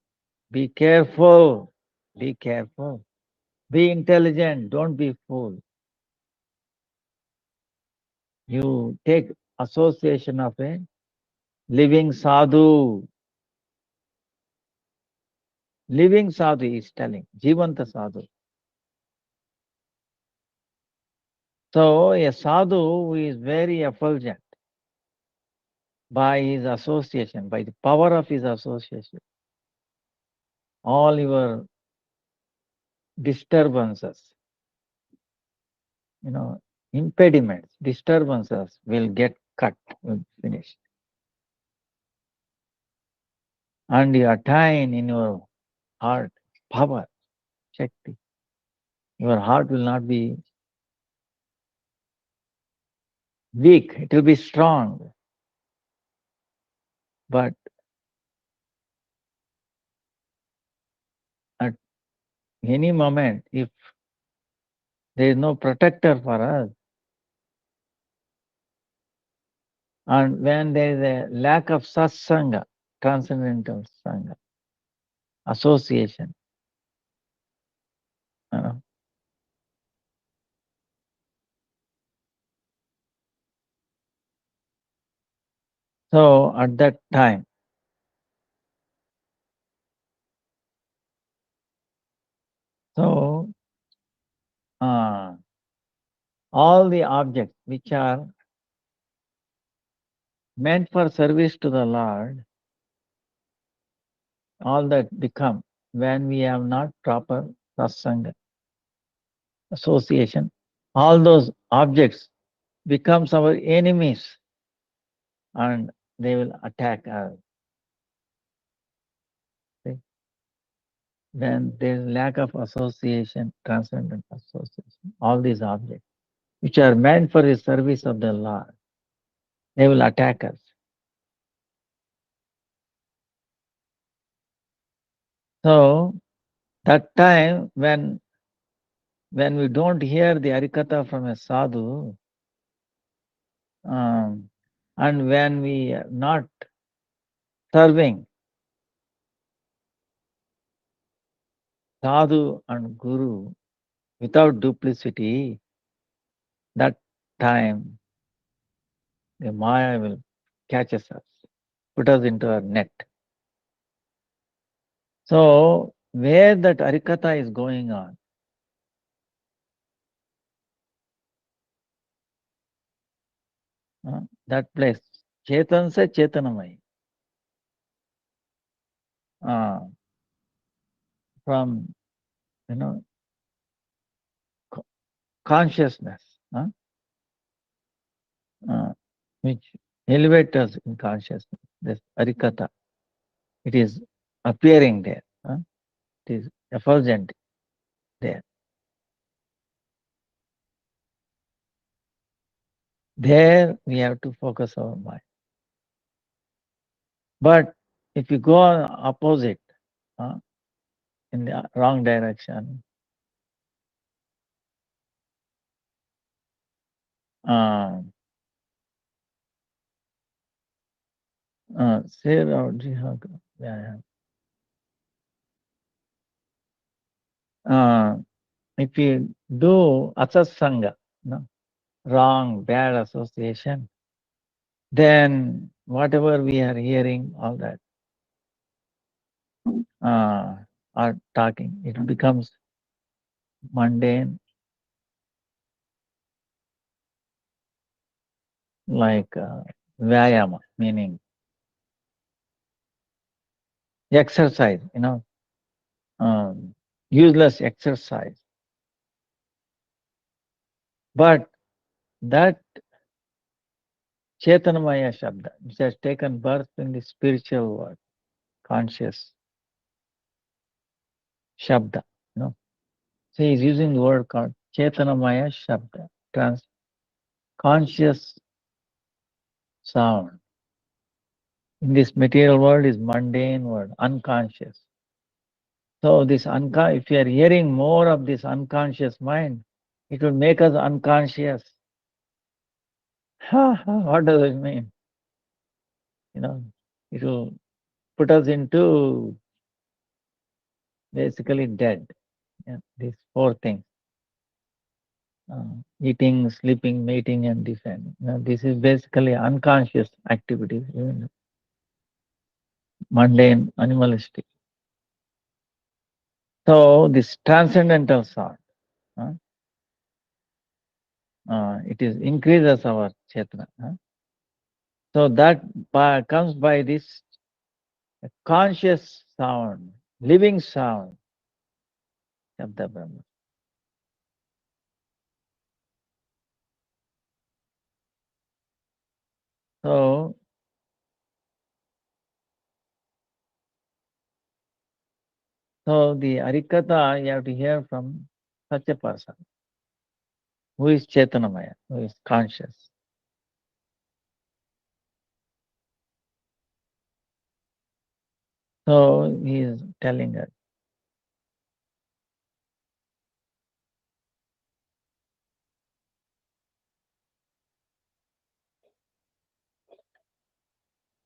be careful, be intelligent, don't be fool. You take association of a living sadhu. Living sadhu is telling, Jivanta sadhu. So a sadhu who is very effulgent by his association, by the power of his association, all your disturbances, impediments, disturbances will get cut, will finish. And you attain in your heart power, Shakti. Your heart will not be weak, it will be strong. But at any moment, if there is no protector for us, and when there is a lack of satsanga, transcendental sangha, association, so at that time, all the objects which are meant for service to the Lord, all that become when we have not proper satsanga, association, all those objects becomes our enemies and they will attack us. See? When there is lack of association, transcendent association, all these objects which are meant for the service of the Lord, they will attack us. So that time when when we don't hear the Harikatha from a sadhu, and when we are not serving sadhu and guru without duplicity, that time the Maya will catch us, put us into our net. So where that Harikatha is going on, that place, Chetan se Chetanamai. From, consciousness, which elevates us in consciousness, this Harikatha, it is appearing there, it is effulgent there. There we have to focus our mind. But if you go on opposite, in the wrong direction, if you do asatsanga, wrong, bad association, then whatever we are hearing, all that, are talking, it becomes mundane, like vyayama, meaning exercise, useless exercise. But that Chetanamaya Shabda, which has taken birth in the spiritual world, conscious Shabda, So he's using the word called Chetanamaya Shabda, conscious sound. In this material world is mundane word, unconscious. So this if you are hearing more of this unconscious mind, it will make us unconscious. What does it mean? It will put us into basically dead. These four things: eating, sleeping, mating, and defending. This is basically unconscious activities, mundane, animalistic. So this transcendental thought, it is increases our chetana. So that comes by this conscious sound, living sound, Shabda Brahma. So the Harikatha you have to hear from such a person who is Chetanamaya, who is conscious. So he is telling us.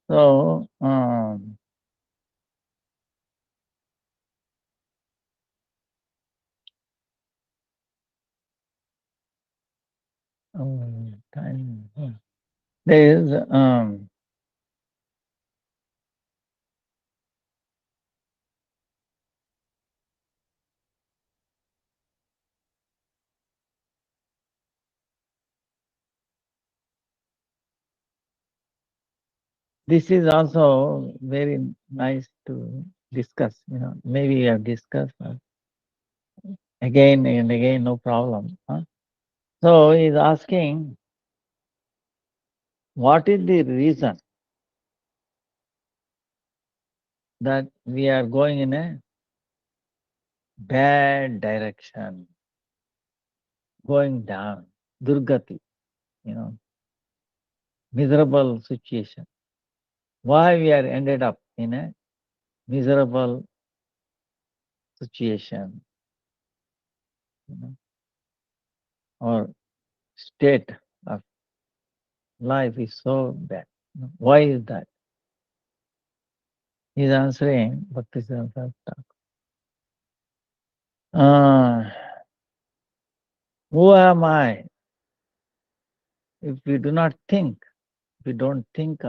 So there is this is also very nice to discuss. Maybe we have discussed again and again, no problem. So he is asking, what is the reason that we are going in a bad direction, going down, Durgati, miserable situation? Why we are ended up in a miserable situation? our state of life is so bad. Why is that? He's answering Bhaktisiddhanta Thakur. Who am I? If we do not think, we don't think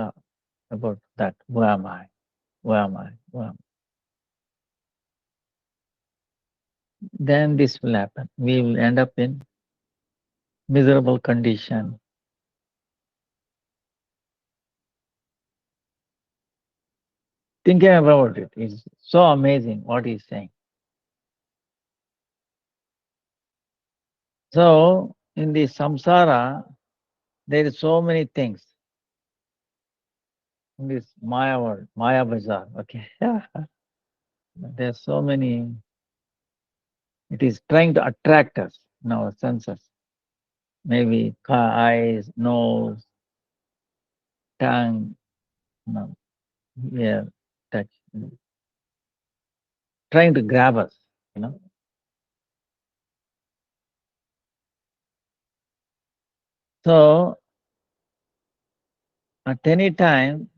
about that. Who am I? Who am I? Who am I? Then this will happen. We will end up in miserable condition. Thinking about it is so amazing what he's saying. So in the samsara, there is so many things in this Maya world, Maya Bazaar. Okay, there's so many. It is trying to attract us in our senses. Maybe eyes, nose, tongue, ear, touch, trying to grab us. So at any time,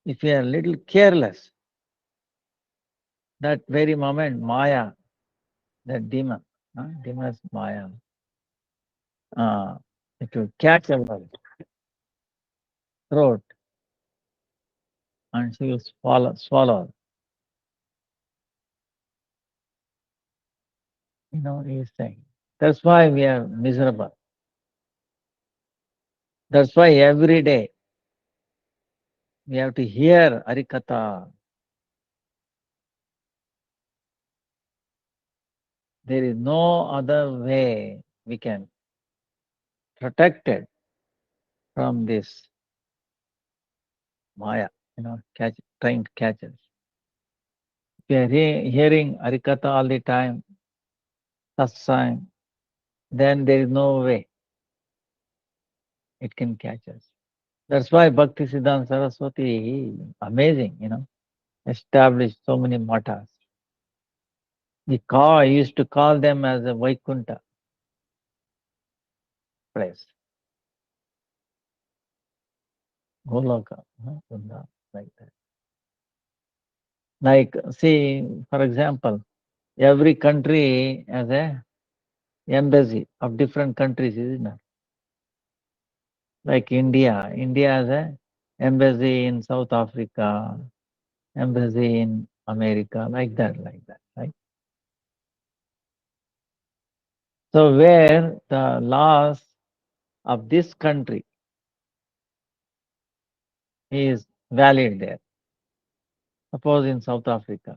if we are a little careless, that very moment, Maya, that demon, demon's Maya, it will catch our throat and she will swallow. He's saying. That's why we are miserable. That's why every day we have to hear Harikatha. There is no other way we can protect it from this Maya, trying to catch us. If we are hearing Harikatha all the time, satsang, then there is no way it can catch us. That's why Bhaktisiddhanta Saraswati, amazing, established so many matas. He used to call them as a Vaikunta place. Goloka, like that. Like, see, for example, every country has a embassy of different countries, isn't it? Like India has a embassy in South Africa, embassy in America, like that, right? So where the laws of this country is valid there. Suppose in South Africa,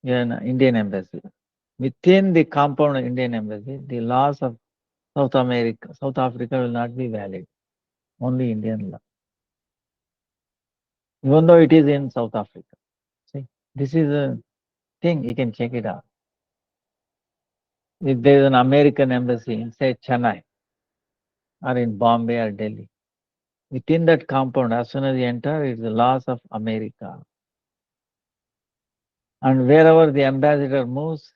you are an Indian embassy. Within the compound of Indian embassy, the laws of South Africa will not be valid. Only Indian law. Even though it is in South Africa. See, this is a thing, you can check it out. If there is an American embassy in, say, Chennai, or in Bombay or Delhi, within that compound, as soon as you enter, it's the laws of America. And wherever the ambassador moves,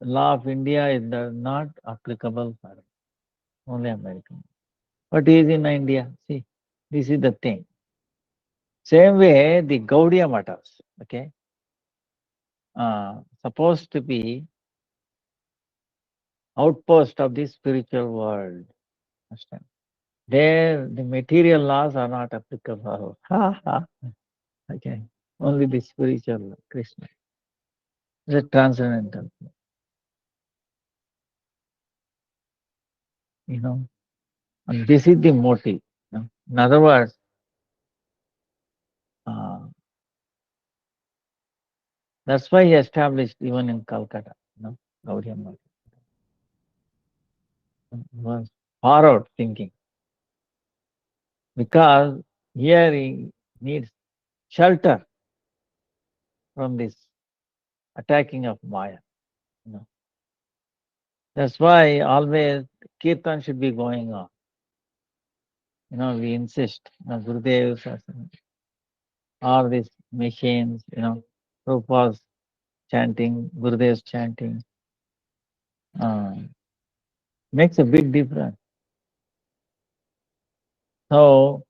the law of India is not applicable for him. Only American. But he is in India. See, this is the thing. Same way, the Gaudiya Matas, okay, supposed to be outpost of the spiritual world. Understand? There, the material laws are not applicable. Okay, only the spiritual Krishna. The transcendental. And this is the motive. In other words, that's why he established even in Calcutta, Gaudiya Math. Was far out thinking. Because here he needs shelter from this attacking of Maya. That's why always Kirtan should be going on. We insist, Gurudev, all these machines, Prabhupada's chanting, Gurudev's chanting, makes a big difference. So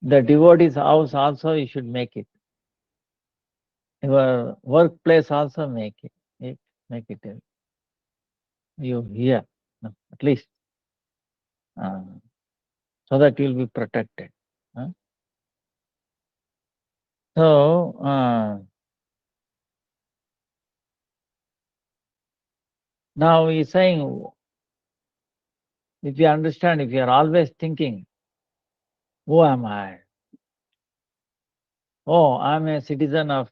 the devotee's house also you should make it. Your workplace also make it. Make it. You hear, at least, so that you'll be protected. So now he's saying, if you understand, if you are always thinking, who am I? Oh, I'm a citizen of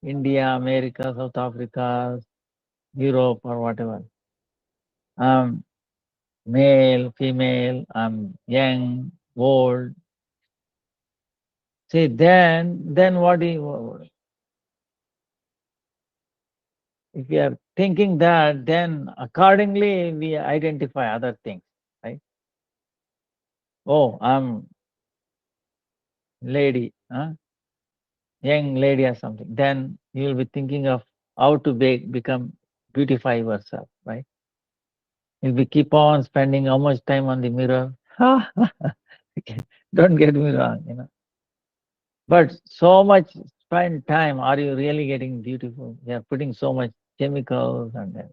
India, America, South Africa, Europe, or whatever. I'm male, female, I'm young, old. See, then what do you, if you are thinking that, then accordingly we identify other things, right? Oh, I'm lady, young lady or something. Then you will be thinking of how to become beautify yourself, right? You'll be keep on spending how much time on the mirror. Okay, don't get me wrong, But so much spend time, are you really getting beautiful? You are putting so much chemicals and then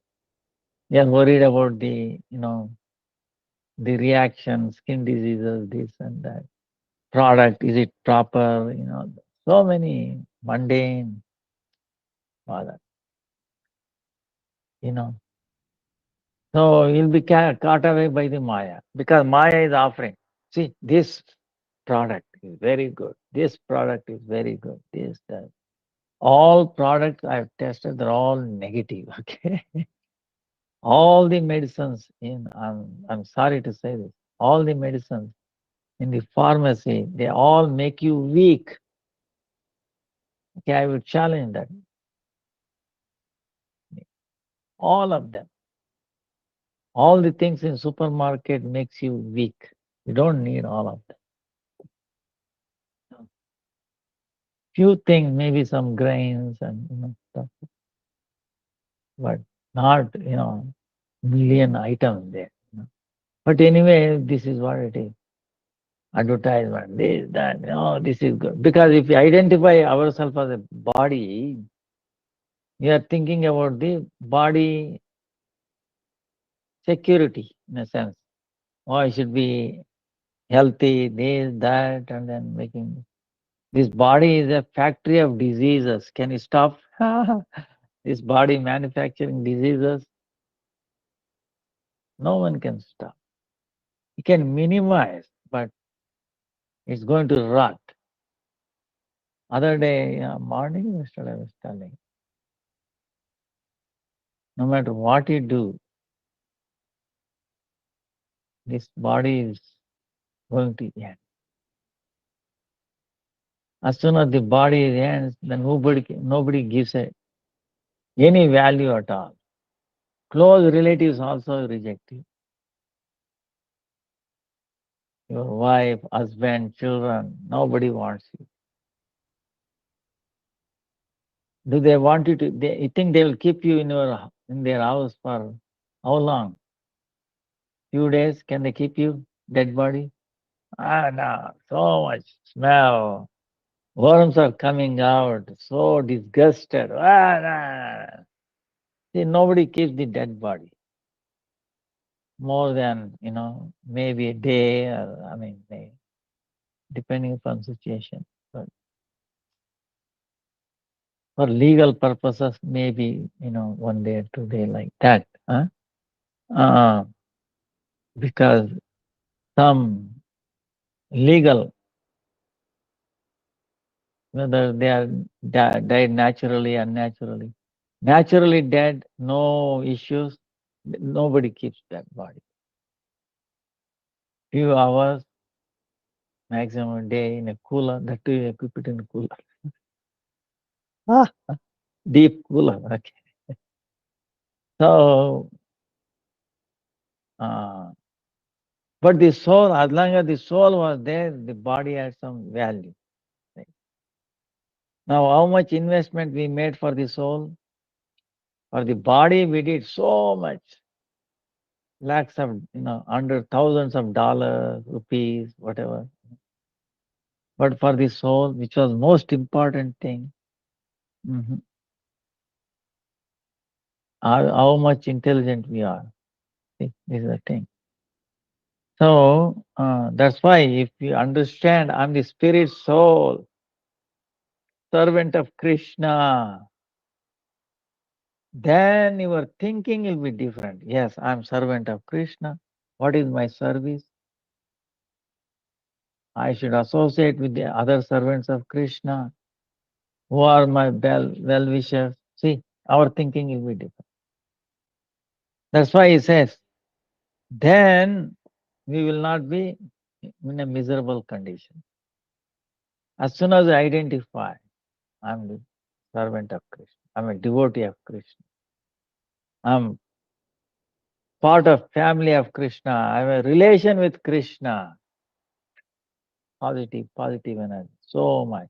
you are worried about the reaction, skin diseases, this and that. Product, is it proper? So many mundane bother. So you'll be caught away by the Maya because Maya is offering. See, this product is very good. This product is very good. This, that. All products I've tested, they're all negative. Okay. All the medicines I'm sorry to say this, all the medicines in the pharmacy, they all make you weak. Okay, I would challenge that. All of them. All the things in supermarket makes you weak. You don't need all of them. Few things, maybe some grains and stuff, but not million items there. But anyway, this is what it is. Advertisement, this, that, this is good. Because if we identify ourselves as a body, we are thinking about the body security in a sense. Oh, I should be healthy, this, that, and then making. This body is a factory of diseases. Can you stop this body manufacturing diseases? No one can stop. You can minimize, but it's going to rot. Other day, morning, yesterday, I was telling, no matter what you do, this body is going to end. As soon as the body ends, then nobody gives any value at all. Close relatives also reject you. Your wife, husband, children, nobody wants you. Do they want you to? You think they will keep you in their house for how long? Few days? Can they keep you dead body? No, so much smell. Worms are coming out. So disgusted. No. See, nobody keeps the dead body more than maybe a day, or depending upon situation. But for legal purposes, maybe 1 day, 2 day, like that. Because some legal, whether they are died naturally, unnaturally. Naturally dead, no issues. Nobody keeps that body. Few hours, maximum a day in a cooler. That too, you keep it in a cooler. Deep cooler. Okay. So, but the soul, as long as the soul was there, the body had some value. Right? Now, how much investment we made for the soul? For the body, we did so much. Lakhs of, hundred thousands of dollars, rupees, whatever. But for the soul, which was most important thing, how much intelligent we are. See, this is the thing. So that's why if you understand, I'm the spirit soul, servant of Krishna, then your thinking will be different. Yes, I'm servant of Krishna. What is my service? I should associate with the other servants of Krishna who are my well-wishers. See, our thinking will be different. That's why he says, then we will not be in a miserable condition. As soon as I identify, I'm the servant of Krishna, I'm a devotee of Krishna, I'm part of family of Krishna, I have a relation with Krishna, positive energy, so much,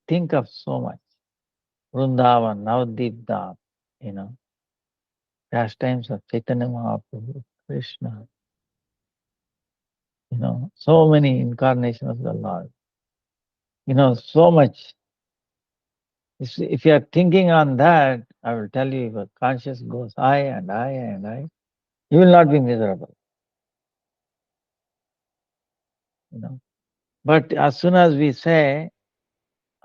think of so much. Vrindavan, Navadip Dham, pastimes of Chaitanya Mahaprabhu, Krishna, so many incarnations of the Lord, so much. If you are thinking on that, I will tell you, your conscious goes high and high and high, you will not be miserable. But as soon as we say,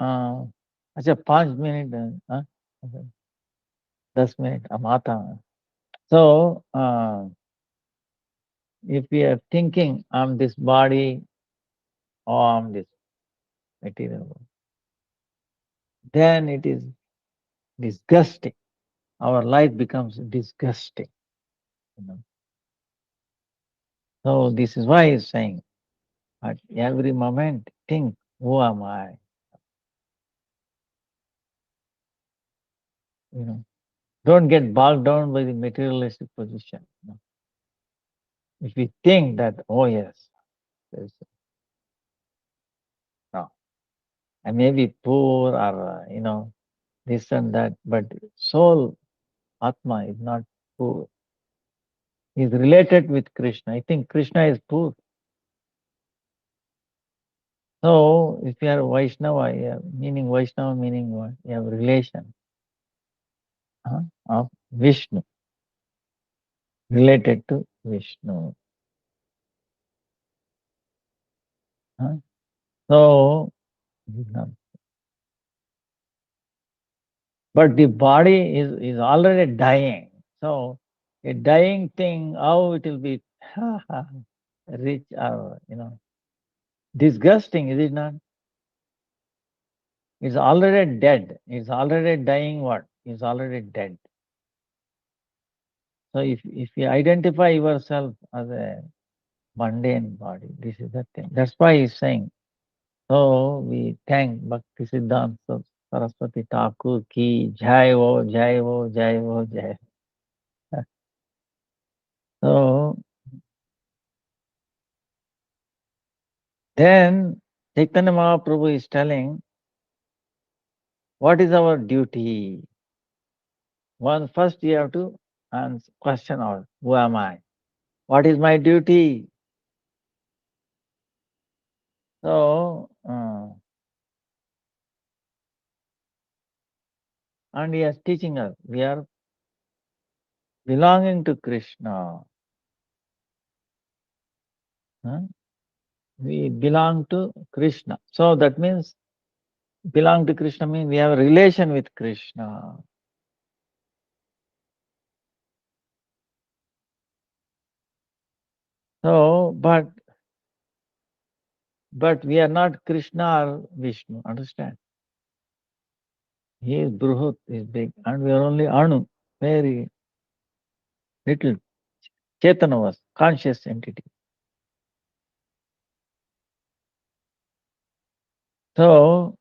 अच्छा 5 minutes, 10 minutes, हम आता हूँ. So if we are thinking, I'm this body or I'm this material body, then it is disgusting. Our life becomes disgusting. So this is why he's saying, at every moment, think, who am I? Don't get bogged down by the materialistic position. If we think that, oh yes, no, I may be poor or this and that, but soul, Atma, is not poor. Is related with Krishna. I think Krishna is poor. So if you are Vaishnava, meaning Vaishnava, meaning what? You have relation of Vishnu, related to Vishnu. So, but the body is already dying. So a dying thing, how it will be rich or disgusting, is it not? It's already dead. It's already dying. What? It's already dead. So if you identify yourself as a mundane body, this is the thing. That's why he's saying. So we thank Bhaktisiddhanta Saraswati Thakur ki jai ho, jai ho, jai ho, jai. So then Chaitanya Mahaprabhu is telling, what is our duty? First you have to answer question out, who am I? What is my duty? So, and he is teaching us, we are belonging to Krishna. We belong to Krishna. So that means, belong to Krishna means we have a relation with Krishna. So, but we are not Krishna or Vishnu, understand? He is Bruhut, he is big, and we are only Anu, very little. Chaitanya was conscious entity. So,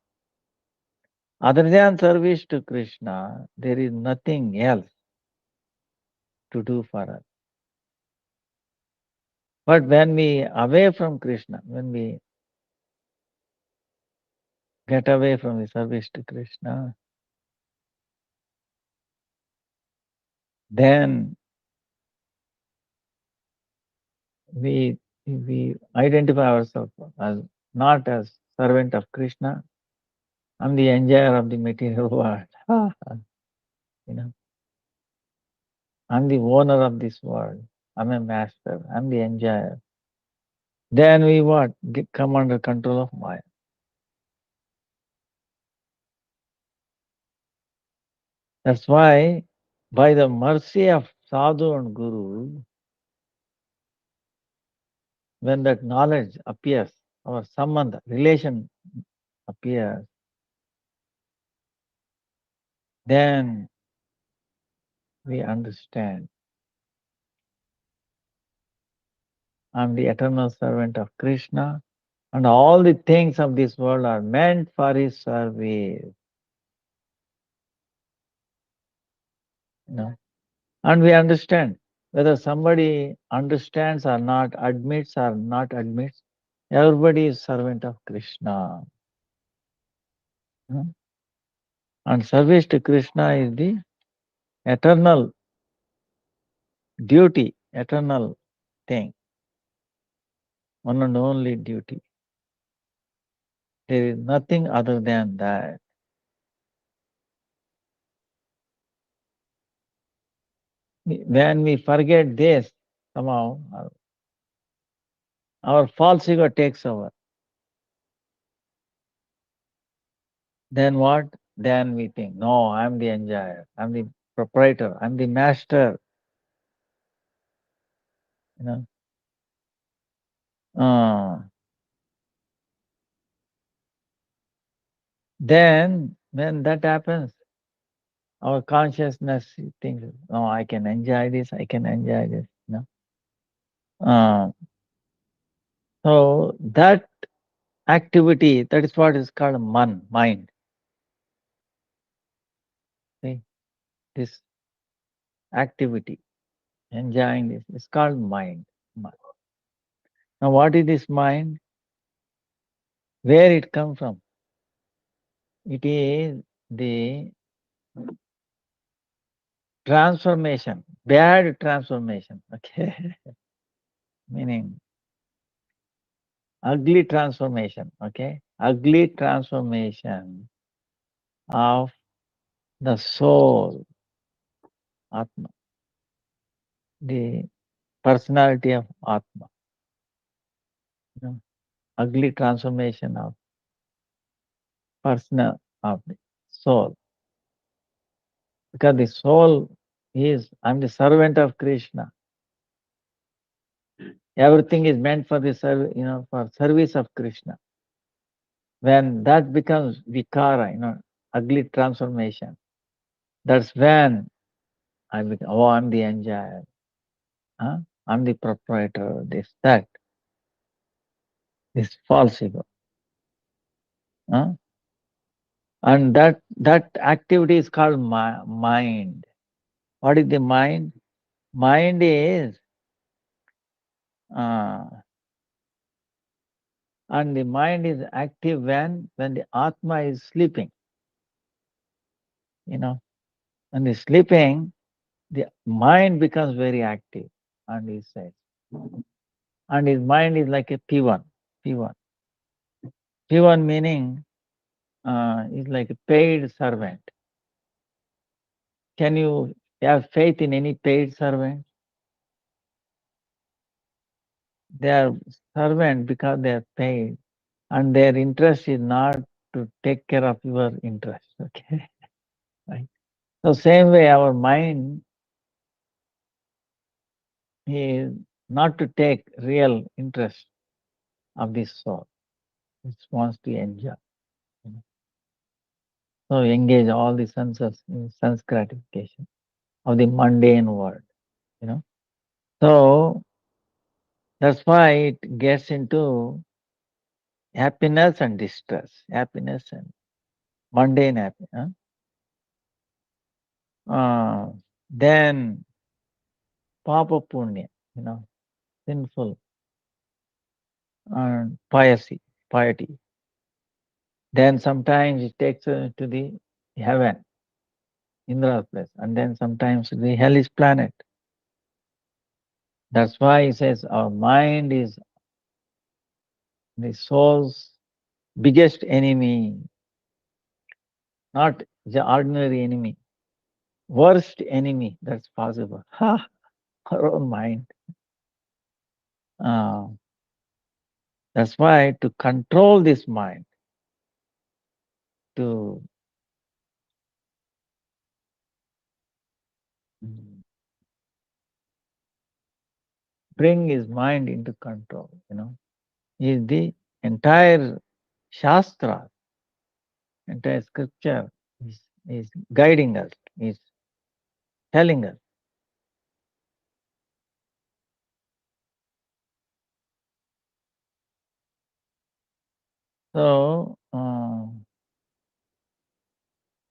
other than service to Krishna, there is nothing else to do for us. But when we away from Krishna, when we get away from the service to Krishna, then we identify ourselves as not as servant of Krishna. I'm the enjoyer of the material world. You know, I'm the owner of this world. I'm a master. I'm the enjoyer. Then we what? Come under control of Maya. That's why, by the mercy of Sadhu and Guru, when that knowledge appears, our sambandha, relation appears, then we understand. I'm the eternal servant of Krishna, and all the things of this world are meant for his service. You know? And we understand whether somebody understands or not, admits or not admits, everybody is servant of Krishna. You know? And service to Krishna is the eternal duty, eternal thing, one and only duty. There is nothing other than that. When we forget this, somehow our false ego takes over. Then what? Then we think, no, I'm the enjoyer, I'm the proprietor, I'm the master. You know. Then when that happens, our consciousness thinks, no, I can enjoy this, I can enjoy this. You know? So that activity, that is what is called mind. See, this activity, enjoying this, is called mind. Now what is this mind? Where it comes from? It is the transformation, bad transformation, okay? Meaning ugly transformation, okay? Ugly transformation of the soul, Atma, the personality of Atma. You know, ugly transformation of personal of the soul. Because the soul is, I'm the servant of Krishna. Everything is meant for the for service of Krishna. When that becomes vikara, ugly transformation, that's when I become, oh, I'm the enjoyer. Huh? I'm the proprietor, this, that. This false ego. Huh? And that activity is called mind. What is the mind? Mind is, and the mind is active when the Atma is sleeping. When he's sleeping, the mind becomes very active, and he says, and his mind is like a P1. P1. P1 meaning is like a paid servant. Can you have faith in any paid servant? They are servant because they are paid, and their interest is not to take care of your interest. Okay, right? So same way, our mind is not to take real interest of this soul. It wants to enjoy. So engage all the senses in sense gratification of the mundane world. So that's why it gets into happiness and distress, happiness and mundane happiness. Then papa punya, sinful and piety. Then sometimes it takes us to the heaven, Indra's place, and then sometimes the hellish planet. That's why he says our mind is the soul's biggest enemy, not the ordinary enemy, worst enemy that's possible. Ha! Our own mind. Uh, that's why to control this mind, to bring his mind into control, is the entire Shastra, entire scripture is guiding us, is telling us. So,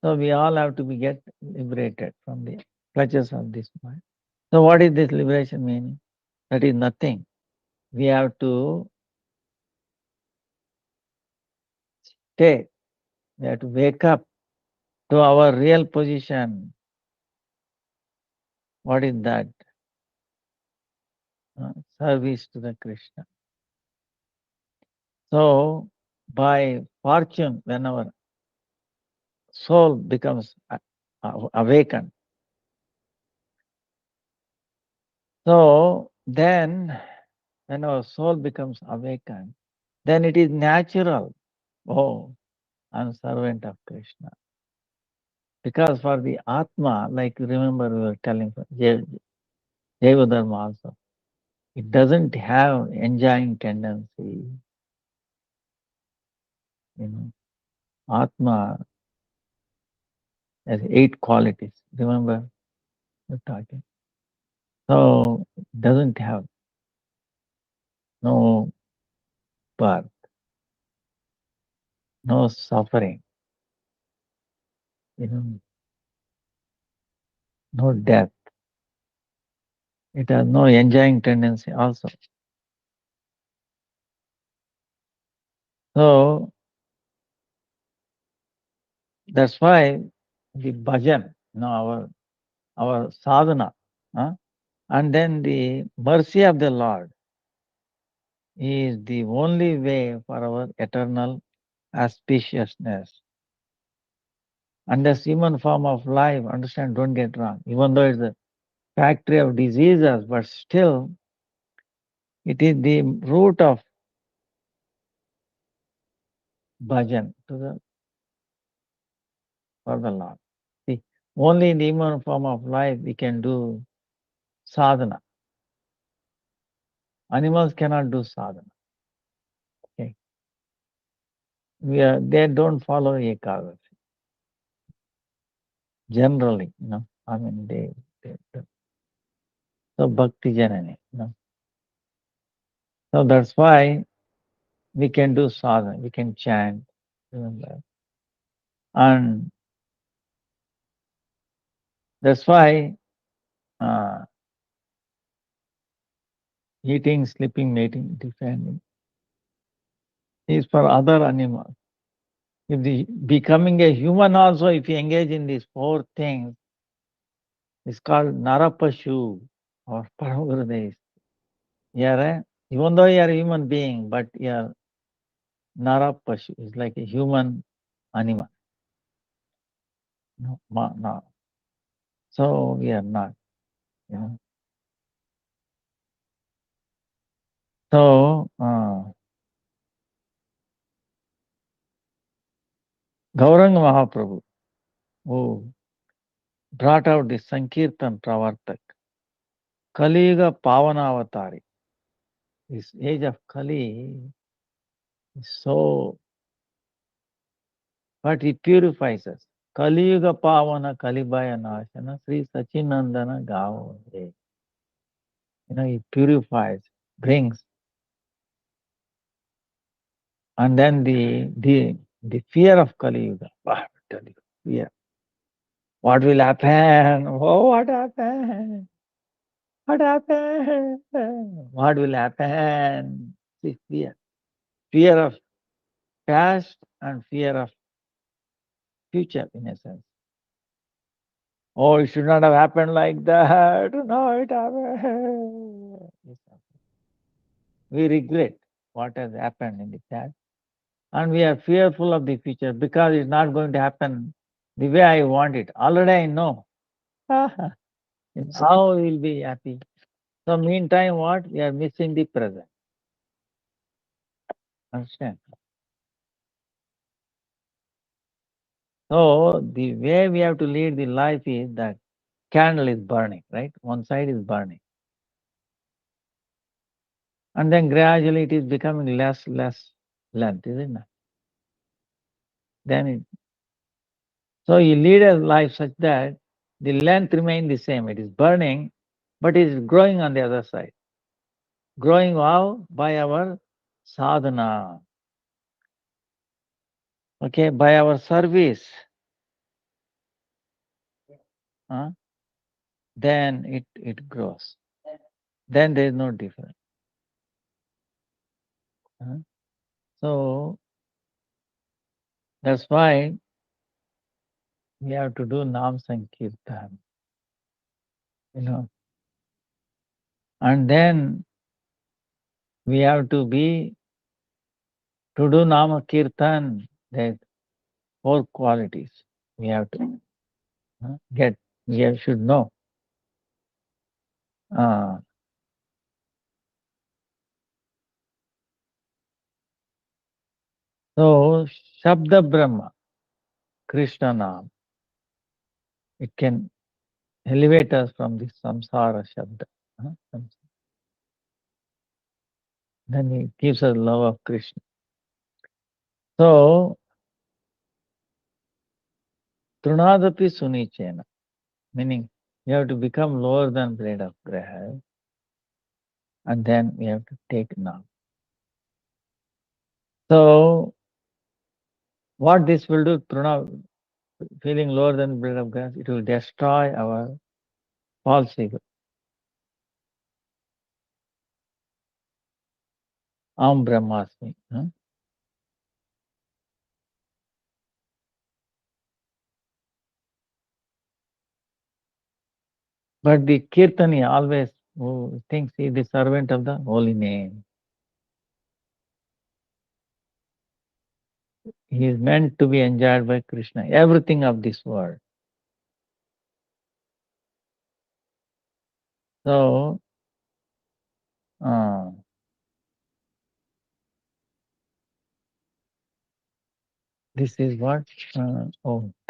so we all have to get liberated from the clutches of this mind. So what is this liberation meaning? That is nothing. We have to stay. We have to wake up to our real position. What is that? Service to the Krishna. So, by fortune, when our soul becomes awakened, so then when our soul becomes awakened, then it is natural. Oh, I'm servant of Krishna. Because for the Atma, like remember we were telling Jaiva Dharma also, it doesn't have enjoying tendency. Atma has 8 qualities. Remember we're talking. So it doesn't have no birth, no suffering, no death. It has no enjoying tendency also. So that's why the bhajan, our sadhana, and then the mercy of the Lord is the only way for our eternal auspiciousness. And this human form of life, understand, don't get wrong, even though it's a factory of diseases, but still it is the root of bhajan for the Lord. See, only in the human form of life we can do sadhana. Animals cannot do sadhana. Okay. They don't follow Ekadasi. Generally, I mean, they so bhakti janani, So that's why we can do sadhana, we can chant, remember. And that's why eating, sleeping, mating, defending is for other animals. If becoming a human also, if you engage in these 4 things, it's called Narapashu or Paramagurudev. Even though you are a human being, but you are Narapashu, is like a human animal. No. So we are not. So Gauranga Mahaprabhu, who brought out the Sankirtan Pravartak, Kali Yuga Pavanavatari. This age of Kali is so, but it purifies us. Kali Yuga Pavana Kalibaya Nashana Sri Sachinandana Gao. It purifies, brings. And then the fear of Kali Yuga. I tell you, fear. What will happen? Oh, what happened? What happened? What will happen? See, fear. Fear of past and fear of future, in a sense. Oh, it should not have happened like that. No, it happened. We regret what has happened in the past, and we are fearful of the future because it's not going to happen the way I want it. Already I know. How we'll be happy? So meantime, what? We are missing the present. Understand? So the way we have to lead the life is that candle is burning, right? One side is burning. And then gradually it is becoming less length, isn't it? Then it, so you lead a life such that the length remains the same. It is burning, but it is growing on the other side. Growing how? By our sadhana. Okay, by our service. Huh? Then it grows. Then there is no difference. Huh? So that's why we have to do Nam Sankirtan. You know. And then we have to do Nama Kirtan. There's 4 qualities we have to get. We should know. So Shabda Brahma, Krishna Nam, it can elevate us from the samsara Shabda. Then it gives us love of Krishna. So Trunadapi Sunichena, meaning you have to become lower than blade of grass, and then we have to take Nam. So what this will do, feeling lower than blade of grass, it will destroy our false ego. Am Brahmasmi. But the Kirtani always thinks he is the servant of the holy name. He is meant to be enjoyed by Krishna, everything of this world. So, this is what,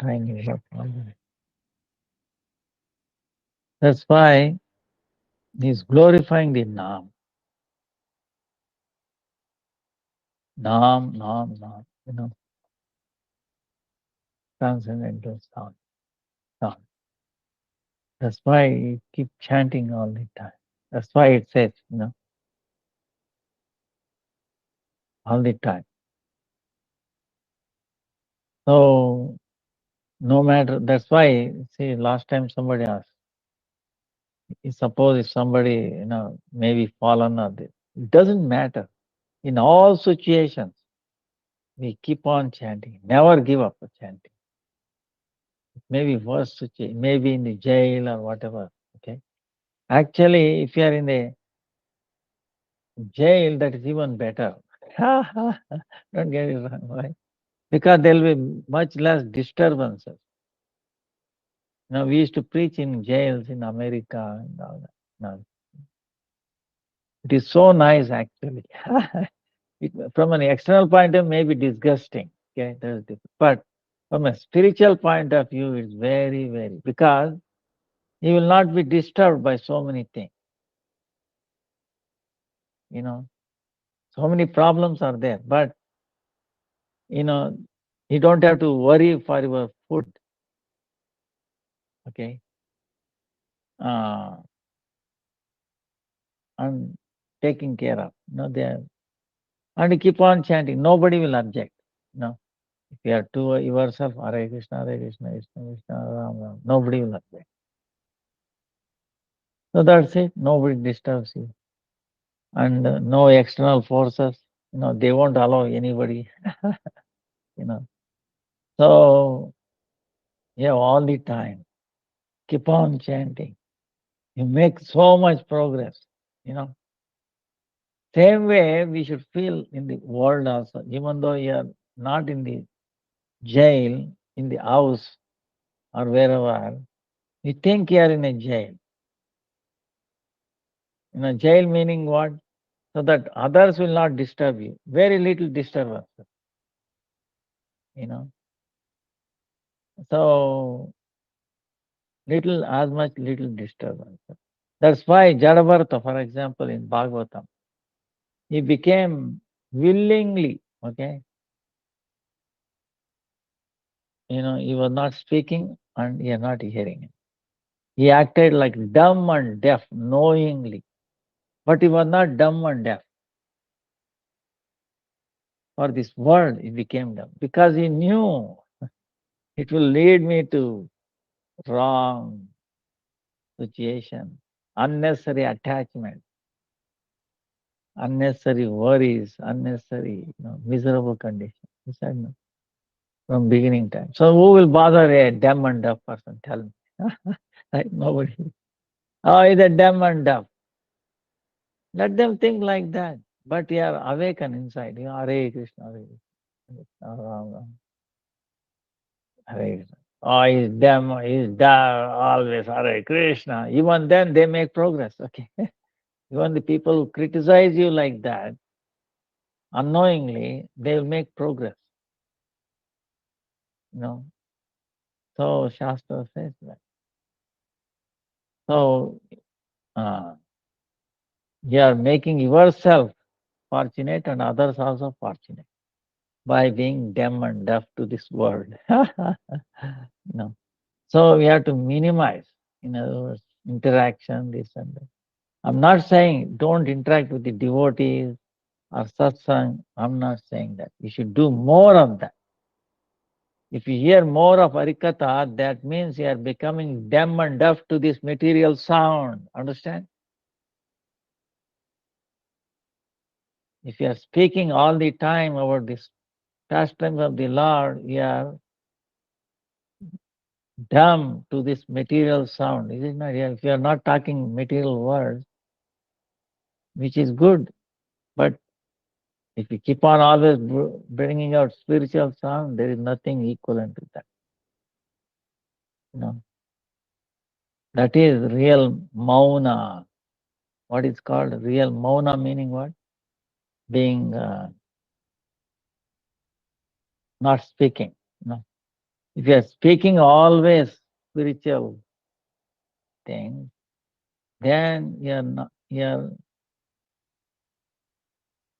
time is up. That's why he's glorifying the Nam. Nam, you know, transcendental sound. That's why you keep chanting all the time. That's why it says, all the time. So, no matter, that's why, see, last time somebody asked, suppose if somebody, maybe fallen or this, it doesn't matter. In all situations, we keep on chanting. Never give up chanting. Maybe worst situation, maybe in the jail or whatever. Okay. Actually, if you are in the jail, that is even better. Don't get it wrong. Why? Because there will be much less disturbances. We used to preach in jails in America and all that. No. It is so nice, actually. From an external point of view, may be disgusting. Okay, that is different. But from a spiritual point of view, it's very, very, because you will not be disturbed by so many things. So many problems are there, but you don't have to worry for your food. Okay. And taking care of. There. And you keep on chanting. Nobody will object. If you are to yourself, Hare Krishna, Krishna Krishna, Ram Ram, nobody will object. So that's it. Nobody disturbs you. And no external forces, They won't allow anybody, So, you have all the time. Keep on chanting. You make so much progress, Same way we should feel in the world also, even though you are not in the jail, in the house or wherever, you think you are in a jail. Jail meaning what? So that others will not disturb you. Very little disturbance. So little disturbance. That's why Jadavartha, for example, in Bhagavatam, he became willingly, okay? He was not speaking and he was not hearing. He acted like dumb and deaf knowingly, but he was not dumb and deaf. For this world, he became dumb because he knew it will lead me to wrong situation, unnecessary attachment, unnecessary worries, unnecessary miserable condition. He said no from beginning time. So who will bother a dumb and deaf person? Tell me. Right? Nobody. Oh, he's a dumb and deaf. Let them think like that. But you are awakened inside. Hare Krishna, Hare Krishna, Ram Ram. Hare Krishna. Oh, he's dumb, he's dumb, always Hare Krishna. Even then they make progress, okay? Even the people who criticize you like that, unknowingly, they will make progress. So Shastra says that. So you are making yourself fortunate and others also fortunate by being dumb and deaf to this world. So we have to minimize, in other words, interaction, this and that. I'm not saying don't interact with the devotees or satsang. I'm not saying that. You should do more of that. If you hear more of Harikatha, that means you are becoming dumb and deaf to this material sound. Understand? If you are speaking all the time about this pastimes of the Lord, you are dumb to this material sound. Is it not? If you are not talking material words, which is good, but if you keep on always bringing out spiritual sound, there is nothing equivalent to that. That is real mauna. What is called real mauna meaning what? Being not speaking. If you are speaking always spiritual things, then you are not.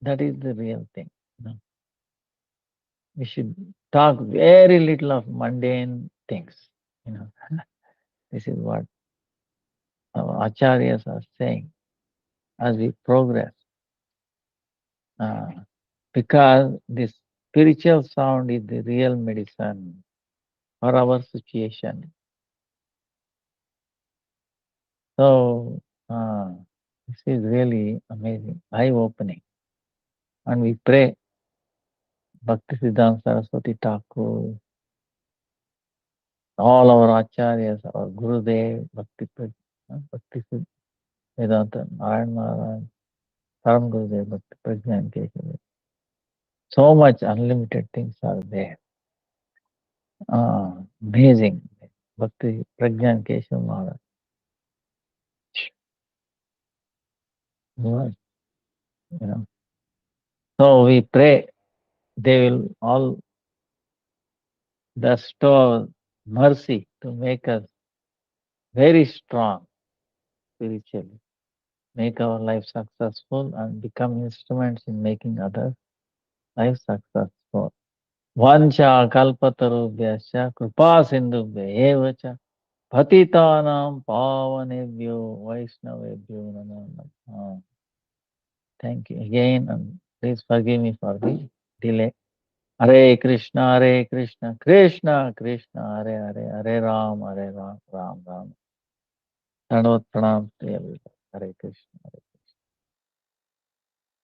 That is the real thing. We should talk very little of mundane things. This is what our acharyas are saying as we progress. Because this spiritual sound is the real medicine for our situation. So this is really amazing, eye-opening. And we pray Bhaktisiddhanta Saraswati Thakur, all our acharyas, our Gurudev, Bhaktisiddhanta Vedanta, Narayan Maharaj, Param Gurudev, Bhakti Prajnan Keshav. So much unlimited things are there. Amazing. Bhakti Prajnan Keshav Maharaj. So we pray they will all bestow mercy to make us very strong spiritually, make our life successful and become instruments in making others' life successful. Vancha kalpatarubhyascha kripa sindhubhya eva cha patitanam pavanebhyo vaishnavebhyo namo namaha. Thank you again, and please forgive me for the delay. Hare Krishna, Krishna Krishna, Hare Hare, Hare Ram, Ram Ram. Pranam to everybody. Hare Krishna.